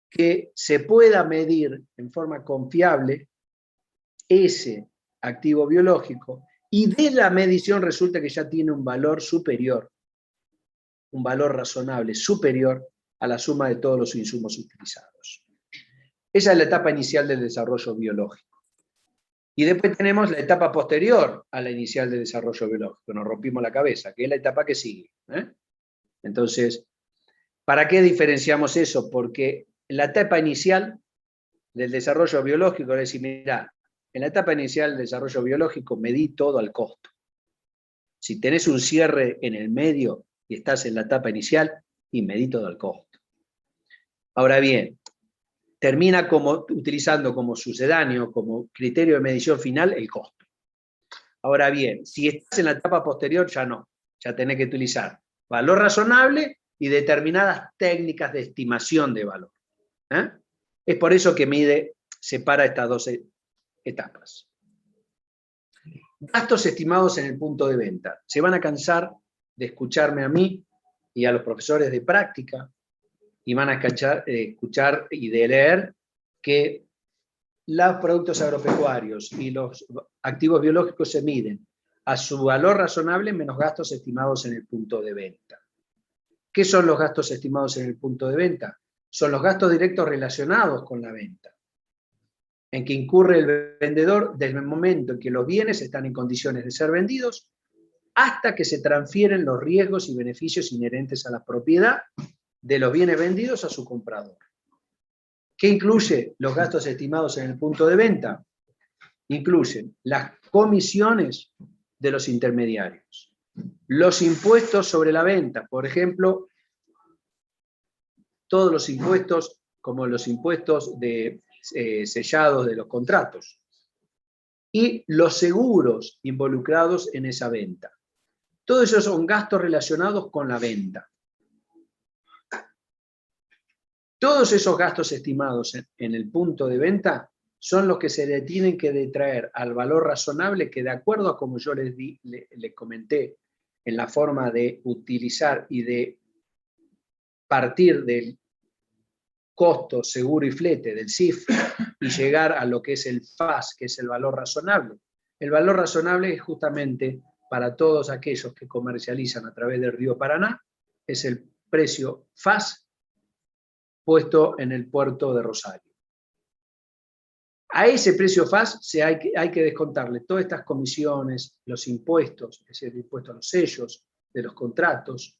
que se pueda medir en forma confiable ese activo biológico, y de la medición resulta que ya tiene un valor superior, un valor razonable superior a la suma de todos los insumos utilizados. Esa es la etapa inicial del desarrollo biológico. Y después tenemos la etapa posterior a la inicial del desarrollo biológico, nos rompimos la cabeza, que es la etapa que sigue. Entonces, ¿para qué diferenciamos eso? Porque la etapa inicial del desarrollo biológico es decir, mirá, en la etapa inicial del desarrollo biológico medí todo al costo. Si tenés un cierre en el medio y estás en la etapa inicial, y medí todo al costo. Ahora bien, termina utilizando como sucedáneo, como criterio de medición final, el costo. Ahora bien, si estás en la etapa posterior, ya no. Ya tenés que utilizar valor razonable y determinadas técnicas de estimación de valor. Es por eso que separa estas dos etapas. Gastos estimados en el punto de venta. Se van a cansar de escucharme a mí y a los profesores de práctica, y van a escuchar y de leer que los productos agropecuarios y los activos biológicos se miden a su valor razonable menos gastos estimados en el punto de venta. ¿Qué son los gastos estimados en el punto de venta? Son los gastos directos relacionados con la venta, en que incurre el vendedor desde el momento en que los bienes están en condiciones de ser vendidos hasta que se transfieren los riesgos y beneficios inherentes a la propiedad de los bienes vendidos a su comprador. ¿Qué incluye los gastos estimados en el punto de venta? Incluyen las comisiones de los intermediarios, los impuestos sobre la venta, por ejemplo, todos los impuestos como los impuestos sellados de los contratos, y los seguros involucrados en esa venta. Todos esos son gastos relacionados con la venta. Todos esos gastos estimados en el punto de venta son los que se le tienen que detraer al valor razonable, que de acuerdo a como yo les comenté en la forma de utilizar y de partir del costo, seguro y flete, del CIF, y llegar a lo que es el FAS, que es el valor razonable. El valor razonable es justamente para todos aquellos que comercializan a través del río Paraná, es el precio FAS puesto en el puerto de Rosario. A ese precio FAS hay que descontarle todas estas comisiones, los impuestos, es decir, el impuesto a los sellos de los contratos,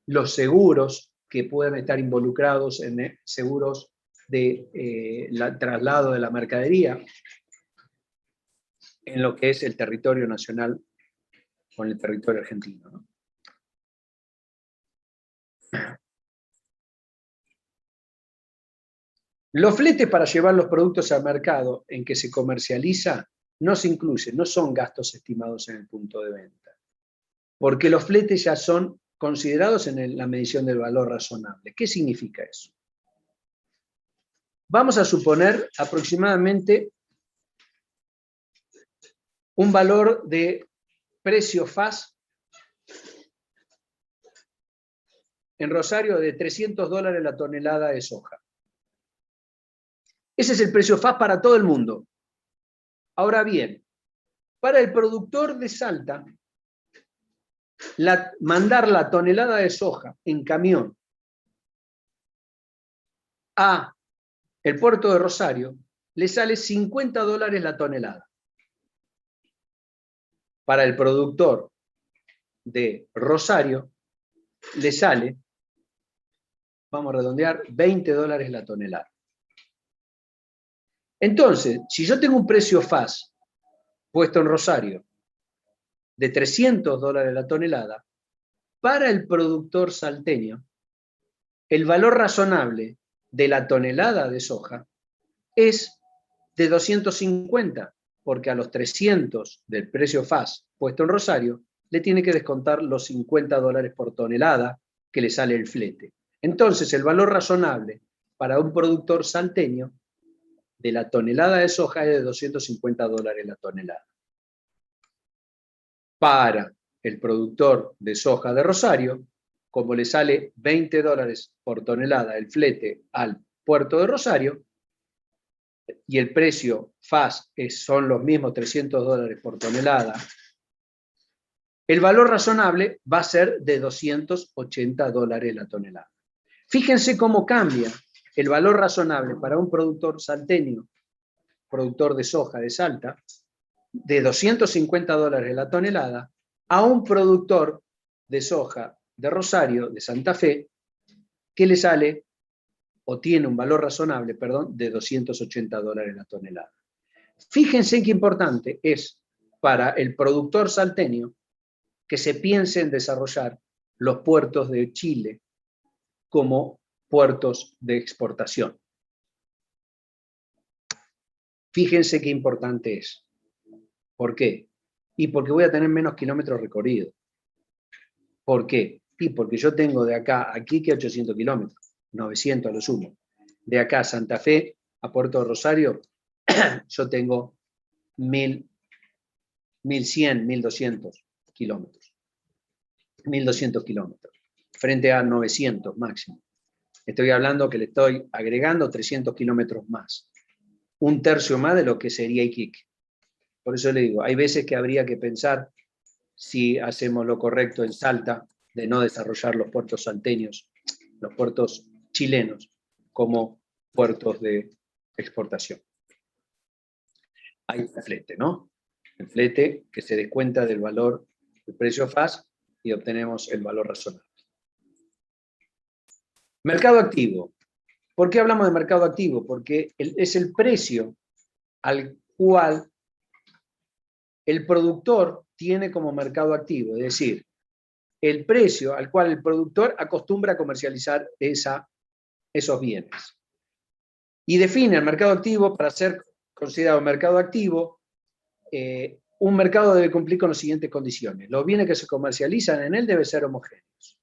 los seguros que pueden estar involucrados en seguros de traslado de la mercadería en lo que es el territorio nacional con el territorio argentino, ¿no? Los fletes para llevar los productos al mercado en que se comercializa no se incluyen, no son gastos estimados en el punto de venta, porque los fletes ya son considerados en la medición del valor razonable. ¿Qué significa eso? Vamos a suponer aproximadamente un valor de precio FAS en Rosario de $300 la tonelada de soja. Ese es el precio FAS para todo el mundo. Ahora bien, para el productor de Salta, mandar la tonelada de soja en camión a el puerto de Rosario le sale $50 la tonelada. Para el productor de Rosario le sale, vamos a redondear, $20 la tonelada. Entonces, si yo tengo un precio FAS puesto en Rosario de $300 la tonelada, para el productor salteño, el valor razonable de la tonelada de soja es de 250, porque a los 300 del precio FAS puesto en Rosario, le tiene que descontar los $50 por tonelada que le sale el flete. Entonces, el valor razonable para un productor salteño de la tonelada de soja es de $250 la tonelada. Para el productor de soja de Rosario, como le sale $20 por tonelada el flete al puerto de Rosario, y el precio FAS son los mismos $300 por tonelada, el valor razonable va a ser de $280 la tonelada. Fíjense cómo cambia el valor razonable para un productor salteño, productor de soja de Salta, de $250 la tonelada, a un productor de soja de Rosario, de Santa Fe, que le sale, o tiene un valor razonable, perdón, de $280 la tonelada. Fíjense qué importante es para el productor salteño que se piense en desarrollar los puertos de Chile como puertos de exportación. Fíjense qué importante es. ¿Por qué? Y porque voy a tener menos kilómetros recorridos. ¿Por qué? Y porque yo tengo de acá a Iquique 800 kilómetros, 900 a lo sumo. De acá a Santa Fe, a Puerto Rosario, yo tengo 1100, 1200 kilómetros. 1200 kilómetros, frente a 900 máximo. Estoy hablando que le estoy agregando 300 kilómetros más. Un tercio más de lo que sería Iquique. Por eso le digo, hay veces que habría que pensar si hacemos lo correcto en Salta, de no desarrollar los puertos salteños, los puertos chilenos, como puertos de exportación. Hay el flete, ¿no? El flete que se descuenta del valor del precio FAS y obtenemos el valor razonable. Mercado activo. ¿Por qué hablamos de mercado activo? Porque es el precio al cual el productor tiene como mercado activo, es decir, el precio al cual el productor acostumbra a comercializar esos bienes. Y define el mercado activo, para ser considerado mercado activo, un mercado debe cumplir con las siguientes condiciones. Los bienes que se comercializan en él deben ser homogéneos.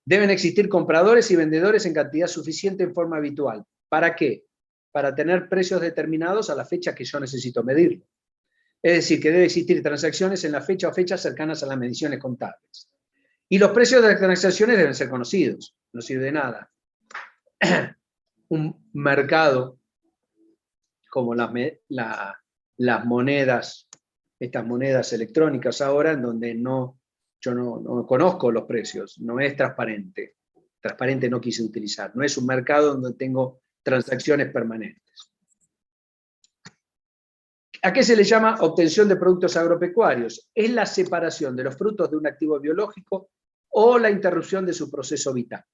Deben existir compradores y vendedores en cantidad suficiente en forma habitual. ¿Para qué? Para tener precios determinados a la fecha que yo necesito medirlo. Es decir, que debe existir transacciones en la fecha o fechas cercanas a las mediciones contables. Y los precios de las transacciones deben ser conocidos. No sirve de nada un mercado como las monedas, estas monedas electrónicas ahora, en donde yo no conozco los precios, no es transparente. Transparente no quise utilizar. No es un mercado donde tengo transacciones permanentes. ¿A qué se le llama obtención de productos agropecuarios? Es la separación de los frutos de un activo biológico o la interrupción de su proceso vital.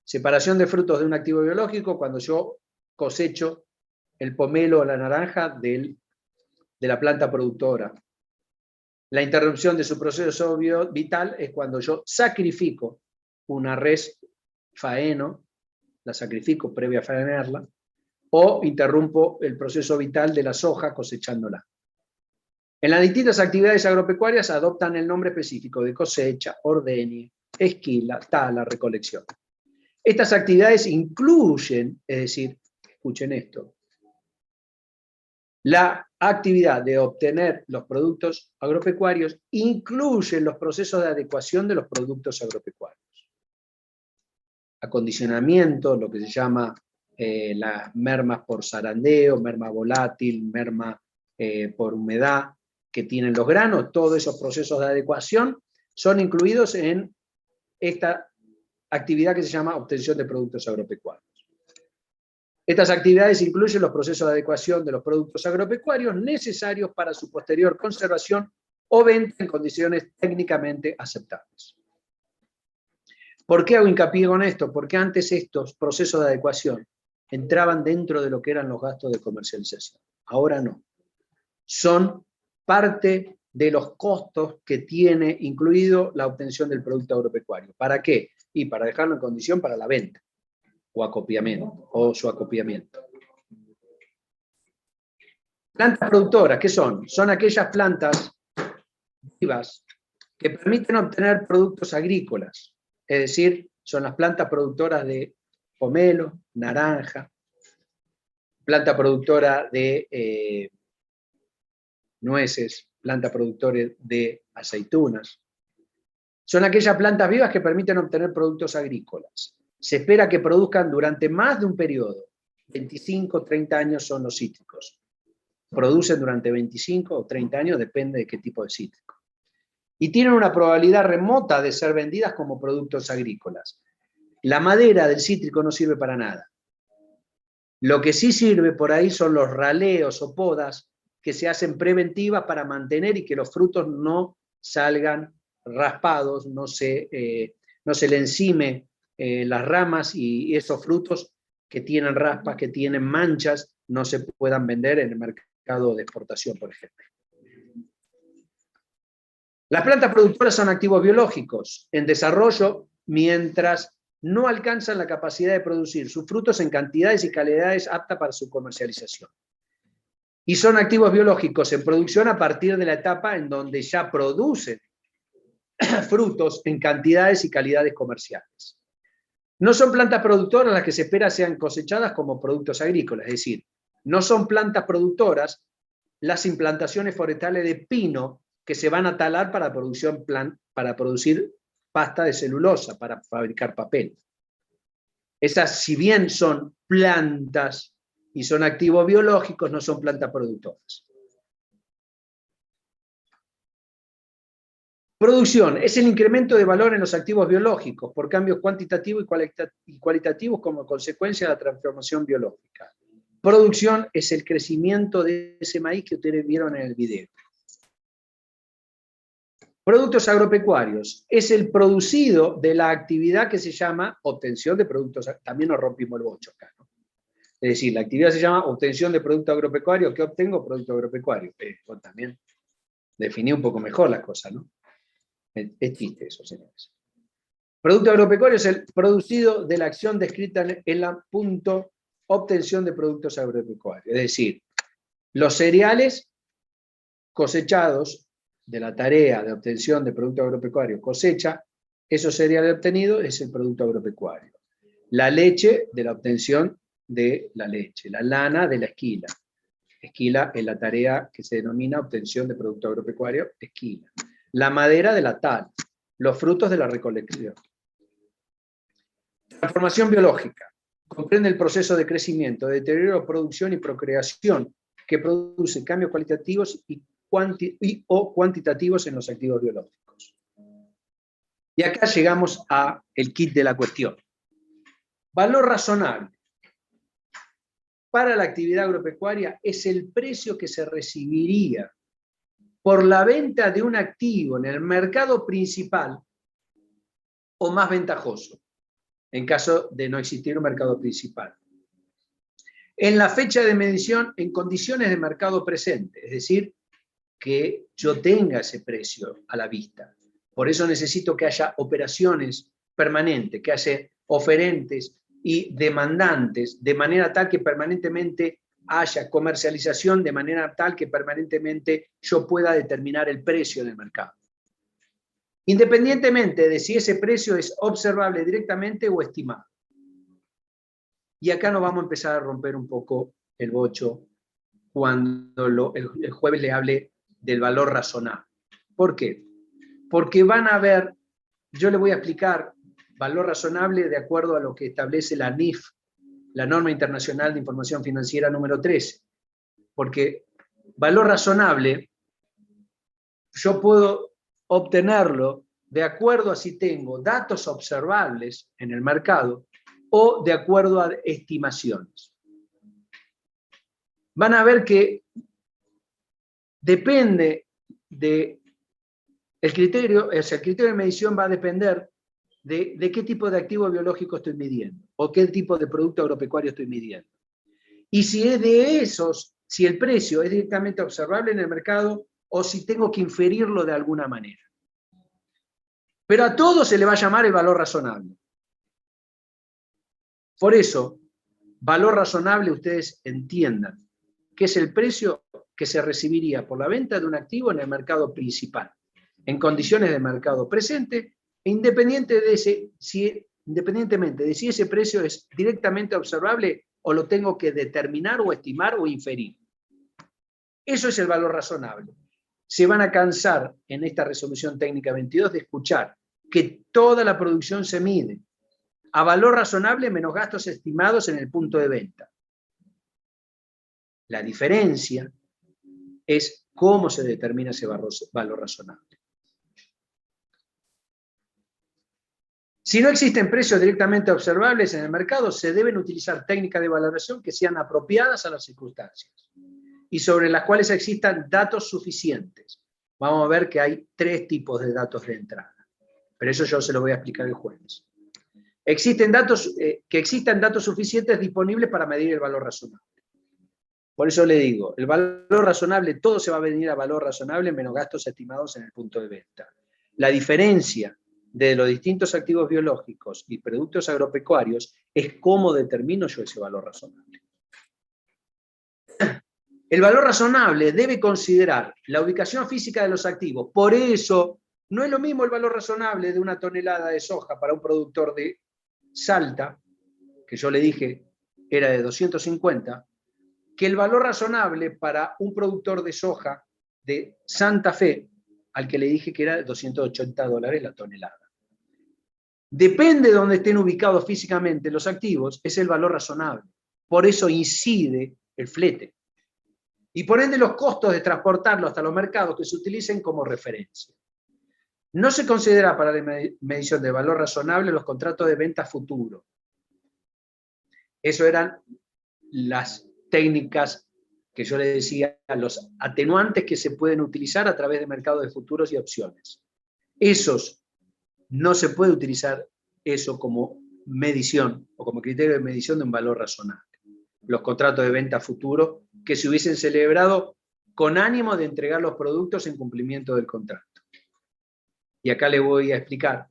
Separación de frutos de un activo biológico cuando yo cosecho el pomelo o la naranja de la planta productora. La interrupción de su proceso vital es cuando yo sacrifico una res faeno, la sacrifico previa a faenarla, o interrumpo el proceso vital de la soja cosechándola. En las distintas actividades agropecuarias adoptan el nombre específico de cosecha, ordeñe, esquila, tala, recolección. Estas actividades incluyen, es decir, escuchen esto, la actividad de obtener los productos agropecuarios incluye los procesos de adecuación de los productos agropecuarios. Acondicionamiento, lo que se llama las mermas por zarandeo, merma volátil, merma por humedad que tienen los granos, todos esos procesos de adecuación son incluidos en esta actividad que se llama obtención de productos agropecuarios. Estas actividades incluyen los procesos de adecuación de los productos agropecuarios necesarios para su posterior conservación o venta en condiciones técnicamente aceptables. ¿Por qué hago hincapié con esto? Porque antes estos procesos de adecuación entraban dentro de lo que eran los gastos de comercialización. Ahora no. Son parte de los costos que tiene incluido la obtención del producto agropecuario. ¿Para qué? Y para dejarlo en condición para la venta o acopiamiento, o su acopiamiento. Plantas productoras, ¿qué son? Son aquellas plantas vivas que permiten obtener productos agrícolas, es decir, son las plantas productoras de pomelo, naranja, planta productora de nueces, planta productora de aceitunas. Son aquellas plantas vivas que permiten obtener productos agrícolas. Se espera que produzcan durante más de un periodo. 25 o 30 años son los cítricos. Producen durante 25 o 30 años, depende de qué tipo de cítrico. Y tienen una probabilidad remota de ser vendidas como productos agrícolas. La madera del cítrico no sirve para nada. Lo que sí sirve por ahí son los raleos o podas que se hacen preventivas para mantener y que los frutos no salgan raspados, no se le encime las ramas y esos frutos que tienen raspas, que tienen manchas, no se puedan vender en el mercado de exportación, por ejemplo. Las plantas productoras son activos biológicos en desarrollo mientras no alcanzan la capacidad de producir sus frutos en cantidades y calidades aptas para su comercialización. Y son activos biológicos en producción a partir de la etapa en donde ya producen frutos en cantidades y calidades comerciales. No son plantas productoras las que se espera sean cosechadas como productos agrícolas, es decir, no son plantas productoras las implantaciones forestales de pino que se van a talar para producir pasta de celulosa, para fabricar papel. Esas, si bien son plantas y son activos biológicos, no son plantas productoras. Producción es el incremento de valor en los activos biológicos por cambios cuantitativos y cualitativos como consecuencia de la transformación biológica. Producción es el crecimiento de ese maíz que ustedes vieron en el video. Productos agropecuarios es el producido de la actividad que se llama obtención de productos. También nos rompimos el bocho acá, ¿no? Es decir, la actividad se llama obtención de producto agropecuario. ¿Qué obtengo? Producto agropecuario. Pues también definí un poco mejor las cosas, ¿no? Es chiste eso, señores. Producto agropecuario es el producido de la acción descrita en la punto obtención de productos agropecuarios. Es decir, los cereales cosechados de la tarea de obtención de producto agropecuario, cosecha, esos cereales obtenidos es el producto agropecuario. La leche de la obtención de la leche, la lana de la esquila. Esquila es la tarea que se denomina obtención de producto agropecuario, esquila. La madera de la tal, los frutos de la recolección. Transformación biológica. Comprende el proceso de crecimiento, de deterioro, producción y procreación que produce cambios cualitativos o cuantitativos en los activos biológicos. Y acá llegamos al kit de la cuestión. Valor razonable para la actividad agropecuaria es el precio que se recibiría por la venta de un activo en el mercado principal o más ventajoso, en caso de no existir un mercado principal. En la fecha de medición en condiciones de mercado presente, es decir, que yo tenga ese precio a la vista. Por eso necesito que haya operaciones permanentes, que haya oferentes y demandantes, de manera tal que permanentemente haya comercialización, de manera tal que permanentemente yo pueda determinar el precio del mercado. Independientemente de si ese precio es observable directamente o estimado. Y acá nos vamos a empezar a romper un poco el bocho cuando el jueves le hable del valor razonable. ¿Por qué? Porque van a ver, yo les voy a explicar valor razonable de acuerdo a lo que establece la NIF, la Norma Internacional de Información Financiera número 13. Porque valor razonable, yo puedo obtenerlo de acuerdo a si tengo datos observables en el mercado o de acuerdo a estimaciones. Van a ver que depende de el criterio, o sea, el criterio de medición va a depender de qué tipo de activo biológico estoy midiendo o qué tipo de producto agropecuario estoy midiendo. Y si es de esos, si el precio es directamente observable en el mercado o si tengo que inferirlo de alguna manera. Pero a todo se le va a llamar el valor razonable. Por eso, valor razonable, ustedes entiendan que es el precio que se recibiría por la venta de un activo en el mercado principal, en condiciones de mercado presente, e independientemente de si ese precio es directamente observable o lo tengo que determinar o estimar o inferir. Eso es el valor razonable. Se van a cansar en esta resolución técnica 22 de escuchar que toda la producción se mide a valor razonable menos gastos estimados en el punto de venta. La diferencia es cómo se determina ese valor razonable. Si no existen precios directamente observables en el mercado, se deben utilizar técnicas de valoración que sean apropiadas a las circunstancias y sobre las cuales existan datos suficientes. Vamos a ver que hay 3 tipos de datos de entrada, pero eso yo se lo voy a explicar el jueves. Que existan datos suficientes disponibles para medir el valor razonable. Por eso le digo, el valor razonable, todo se va a venir a valor razonable menos gastos estimados en el punto de venta. La diferencia de los distintos activos biológicos y productos agropecuarios es cómo determino yo ese valor razonable. El valor razonable debe considerar la ubicación física de los activos. Por eso, no es lo mismo el valor razonable de una tonelada de soja para un productor de Salta, que yo le dije era de 250, que el valor razonable para un productor de soja de Santa Fe, al que le dije que era de $280 la tonelada. Depende de donde estén ubicados físicamente los activos, es el valor razonable. Por eso incide el flete. Y por ende los costos de transportarlo hasta los mercados que se utilicen como referencia. No se considera para la medición de valor razonable los contratos de venta futuro. Eso eran las técnicas que yo le decía, los atenuantes que se pueden utilizar a través de mercados de futuros y opciones. Esos, no se puede utilizar eso como medición o como criterio de medición de un valor razonable. Los contratos de venta futuro que se hubiesen celebrado con ánimo de entregar los productos en cumplimiento del contrato. Y acá le voy a explicar.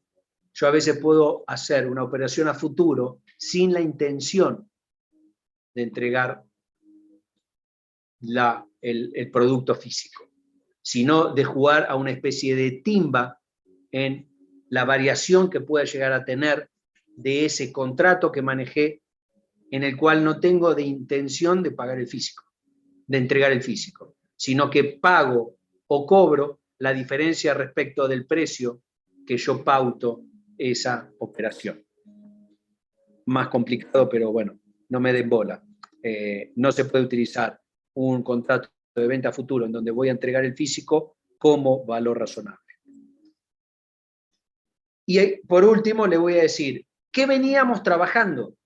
Yo a veces puedo hacer una operación a futuro sin la intención de entregar el producto físico, sino de jugar a una especie de timba en la variación que pueda llegar a tener de ese contrato que manejé, en el cual no tengo de intención de pagar el físico, de entregar el físico, sino que pago o cobro la diferencia respecto del precio que yo pauto esa operación. Más complicado, pero bueno, no me den bola. No se puede utilizar un contrato de venta futuro en donde voy a entregar el físico como valor razonable. Y por último le voy a decir, ¿qué veníamos trabajando?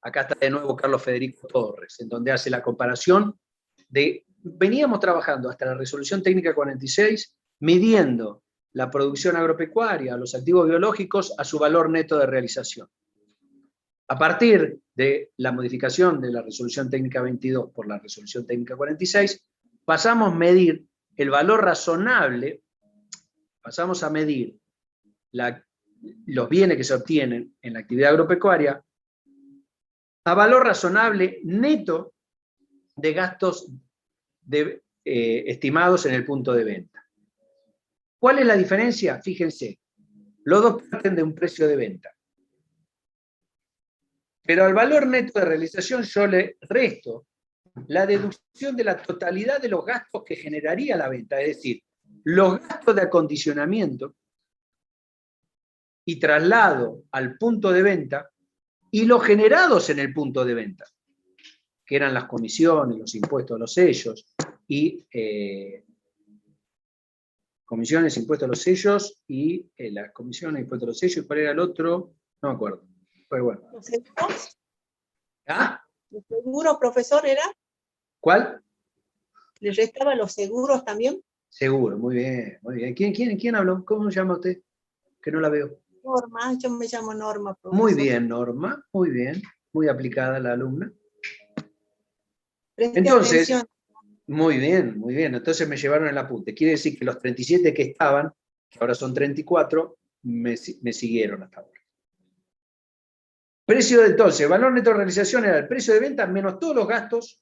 Acá está de nuevo Carlos Federico Torres, en donde hace la comparación de, veníamos trabajando hasta la resolución técnica 46, midiendo la producción agropecuaria, los activos biológicos, a su valor neto de realización. A partir de la modifición de la resolución técnica 22 por la resolución técnica 46, pasamos a medir el valor razonable, pasamos a medir los bienes que se obtienen en la actividad agropecuaria a valor razonable neto de gastos estimados en el punto de venta. ¿Cuál es la diferencia? Fíjense, los dos parten de un precio de venta. Pero al valor neto de realización yo le resto la deducción de la totalidad de los gastos que generaría la venta, es decir, los gastos de acondicionamiento y traslado al punto de venta y los generados en el punto de venta, que eran las comisiones, los impuestos a los sellos y comisiones, impuestos a los sellos y las comisiones, impuestos a los sellos, ¿y cuál era el otro? No me acuerdo. Pero bueno. ¿Los seguros? ¿Ah? ¿Los seguros, profesor, era? ¿Cuál? ¿Le restaba los seguros también? Seguro, muy bien, muy bien. ¿Quién habló? ¿Cómo se llama usted? Que no la veo. Norma, yo me llamo Norma, profesor. Muy bien, Norma, muy bien. Muy aplicada la alumna. Preste Entonces, atención. muy bien, muy bien. Entonces me llevaron el apunte. Quiere decir que los 37 que estaban, que ahora son 34, me siguieron hasta ahora. Precio de entonces, valor neto de realización era el precio de venta menos todos los gastos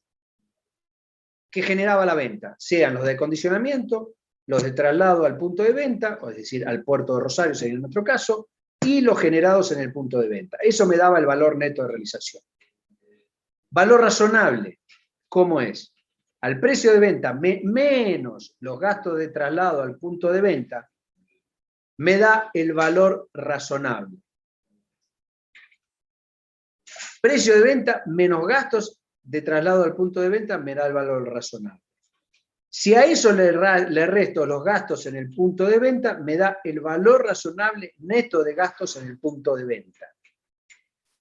que generaba la venta, sean los de acondicionamiento, los de traslado al punto de venta, es decir, al puerto de Rosario sería en nuestro caso, y los generados en el punto de venta. Eso me daba el valor neto de realización. Valor razonable, ¿cómo es? Al precio de venta menos los gastos de traslado al punto de venta, me da el valor razonable. Precio de venta menos gastos de traslado al punto de venta me da el valor razonable. Si a eso le resto los gastos en el punto de venta, me da el valor razonable neto de gastos en el punto de venta.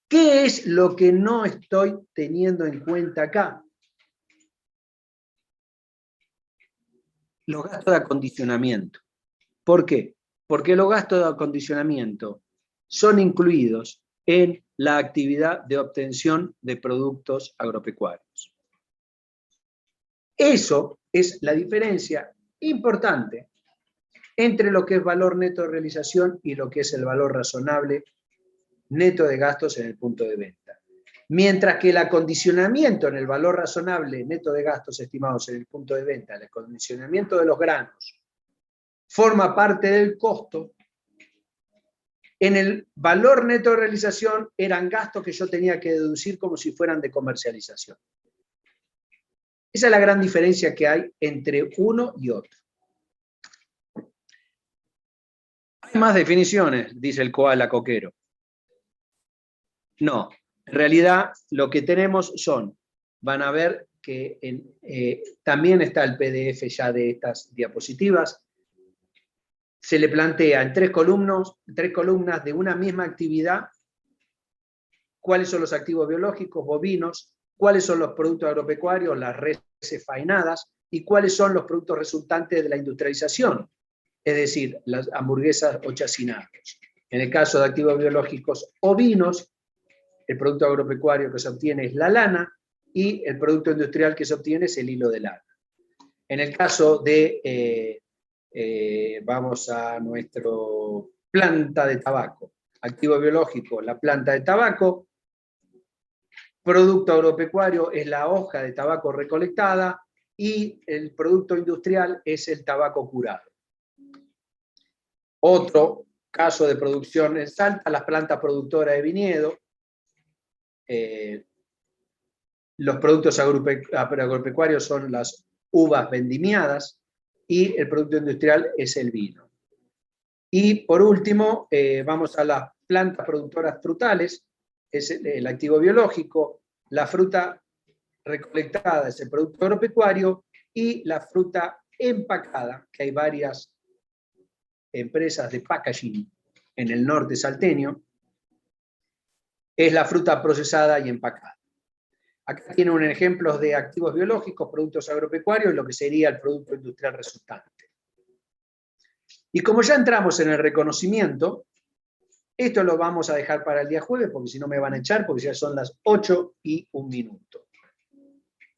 ¿Qué es lo que no estoy teniendo en cuenta acá? Los gastos de acondicionamiento. ¿Por qué? Porque los gastos de acondicionamiento son incluidos en la actividad de obtención de productos agropecuarios. Eso es la diferencia importante entre lo que es valor neto de realización y lo que es el valor razonable neto de gastos en el punto de venta. Mientras que el acondicionamiento en el valor razonable neto de gastos estimados en el punto de venta, el acondicionamiento de los granos, forma parte del costo, en el valor neto de realización eran gastos que yo tenía que deducir como si fueran de comercialización. Esa es la gran diferencia que hay entre uno y otro. Hay más definiciones, dice el koala coquero. No, en realidad lo que tenemos son, van a ver que también está el PDF ya de estas diapositivas, se le plantea en tres columnas de una misma actividad, cuáles son los activos biológicos, bovinos, cuáles son los productos agropecuarios, las reses faenadas, y cuáles son los productos resultantes de la industrialización, es decir, las hamburguesas o chacinados. En el caso de activos biológicos ovinos, el producto agropecuario que se obtiene es la lana, y el producto industrial que se obtiene es el hilo de lana. En el caso de, vamos a nuestra planta de tabaco, activo biológico, la planta de tabaco, producto agropecuario es la hoja de tabaco recolectada, y el producto industrial es el tabaco curado. Otro caso de producción en Salta, las plantas productoras de viñedo, los productos agropecuarios son las uvas vendimiadas, y el producto industrial es el vino. Y por último, vamos a las plantas productoras frutales, es el activo biológico, la fruta recolectada es el producto agropecuario, y la fruta empacada, que hay varias empresas de packaging en el norte salteño, es la fruta procesada y empacada. Acá tiene un ejemplo de activos biológicos, productos agropecuarios, lo que sería el producto industrial resultante. Y como ya entramos en el reconocimiento, esto lo vamos a dejar para el día jueves, porque si no me van a echar, porque ya son las 8:01.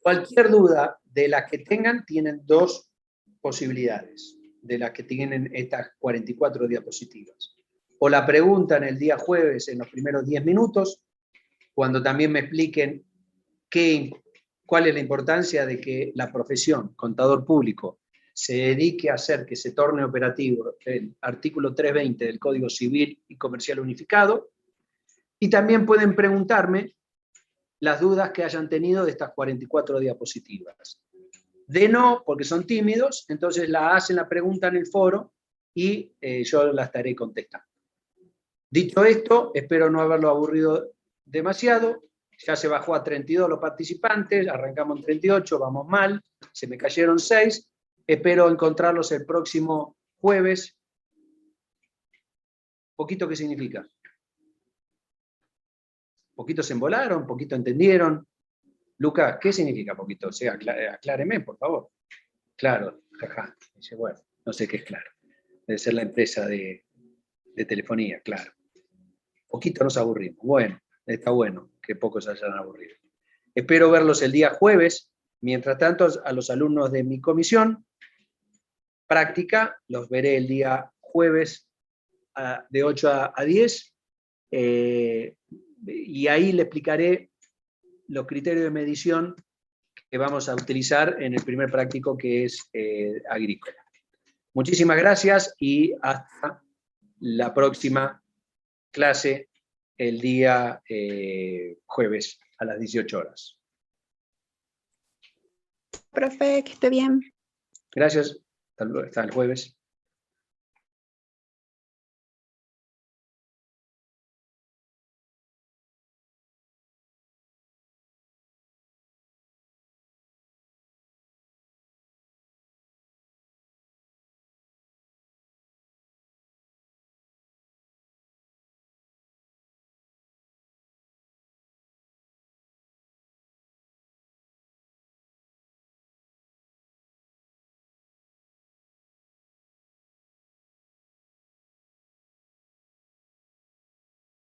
Cualquier duda de las que tengan, tienen dos posibilidades, de las que tienen estas 44 diapositivas. O la preguntan el día jueves en los primeros 10 minutos, cuando también me expliquen cuál es la importancia de que la profesión contador público se dedique a hacer que se torne operativo el artículo 320 del Código Civil y Comercial Unificado, y también pueden preguntarme las dudas que hayan tenido de estas 44 diapositivas. De no, porque son tímidos, entonces la hacen la pregunta en el foro y yo la estaré contestando. Dicho esto, espero no haberlo aburrido demasiado. Ya se bajó a 32 los participantes, arrancamos en 38, vamos mal, se me cayeron 6. Espero encontrarlos el próximo jueves. ¿Poquito qué significa? ¿Poquito se embolaron? ¿Poquito entendieron? Lucas, ¿qué significa poquito? O sea, acláreme, por favor. Claro, jaja. Dice, bueno, no sé qué es claro. Debe ser la empresa de telefonía, claro. Poquito nos aburrimos. Bueno, está bueno que pocos se hayan aburrido. Espero verlos el día jueves. Mientras tanto, a los alumnos de mi comisión práctica, los veré el día jueves de 8 a 10. Y ahí le explicaré los criterios de medición que vamos a utilizar en el primer práctico, que es agrícola. Muchísimas gracias y hasta la próxima clase el día jueves a las 18 horas. Profe, que esté bien. Gracias. Hasta el jueves.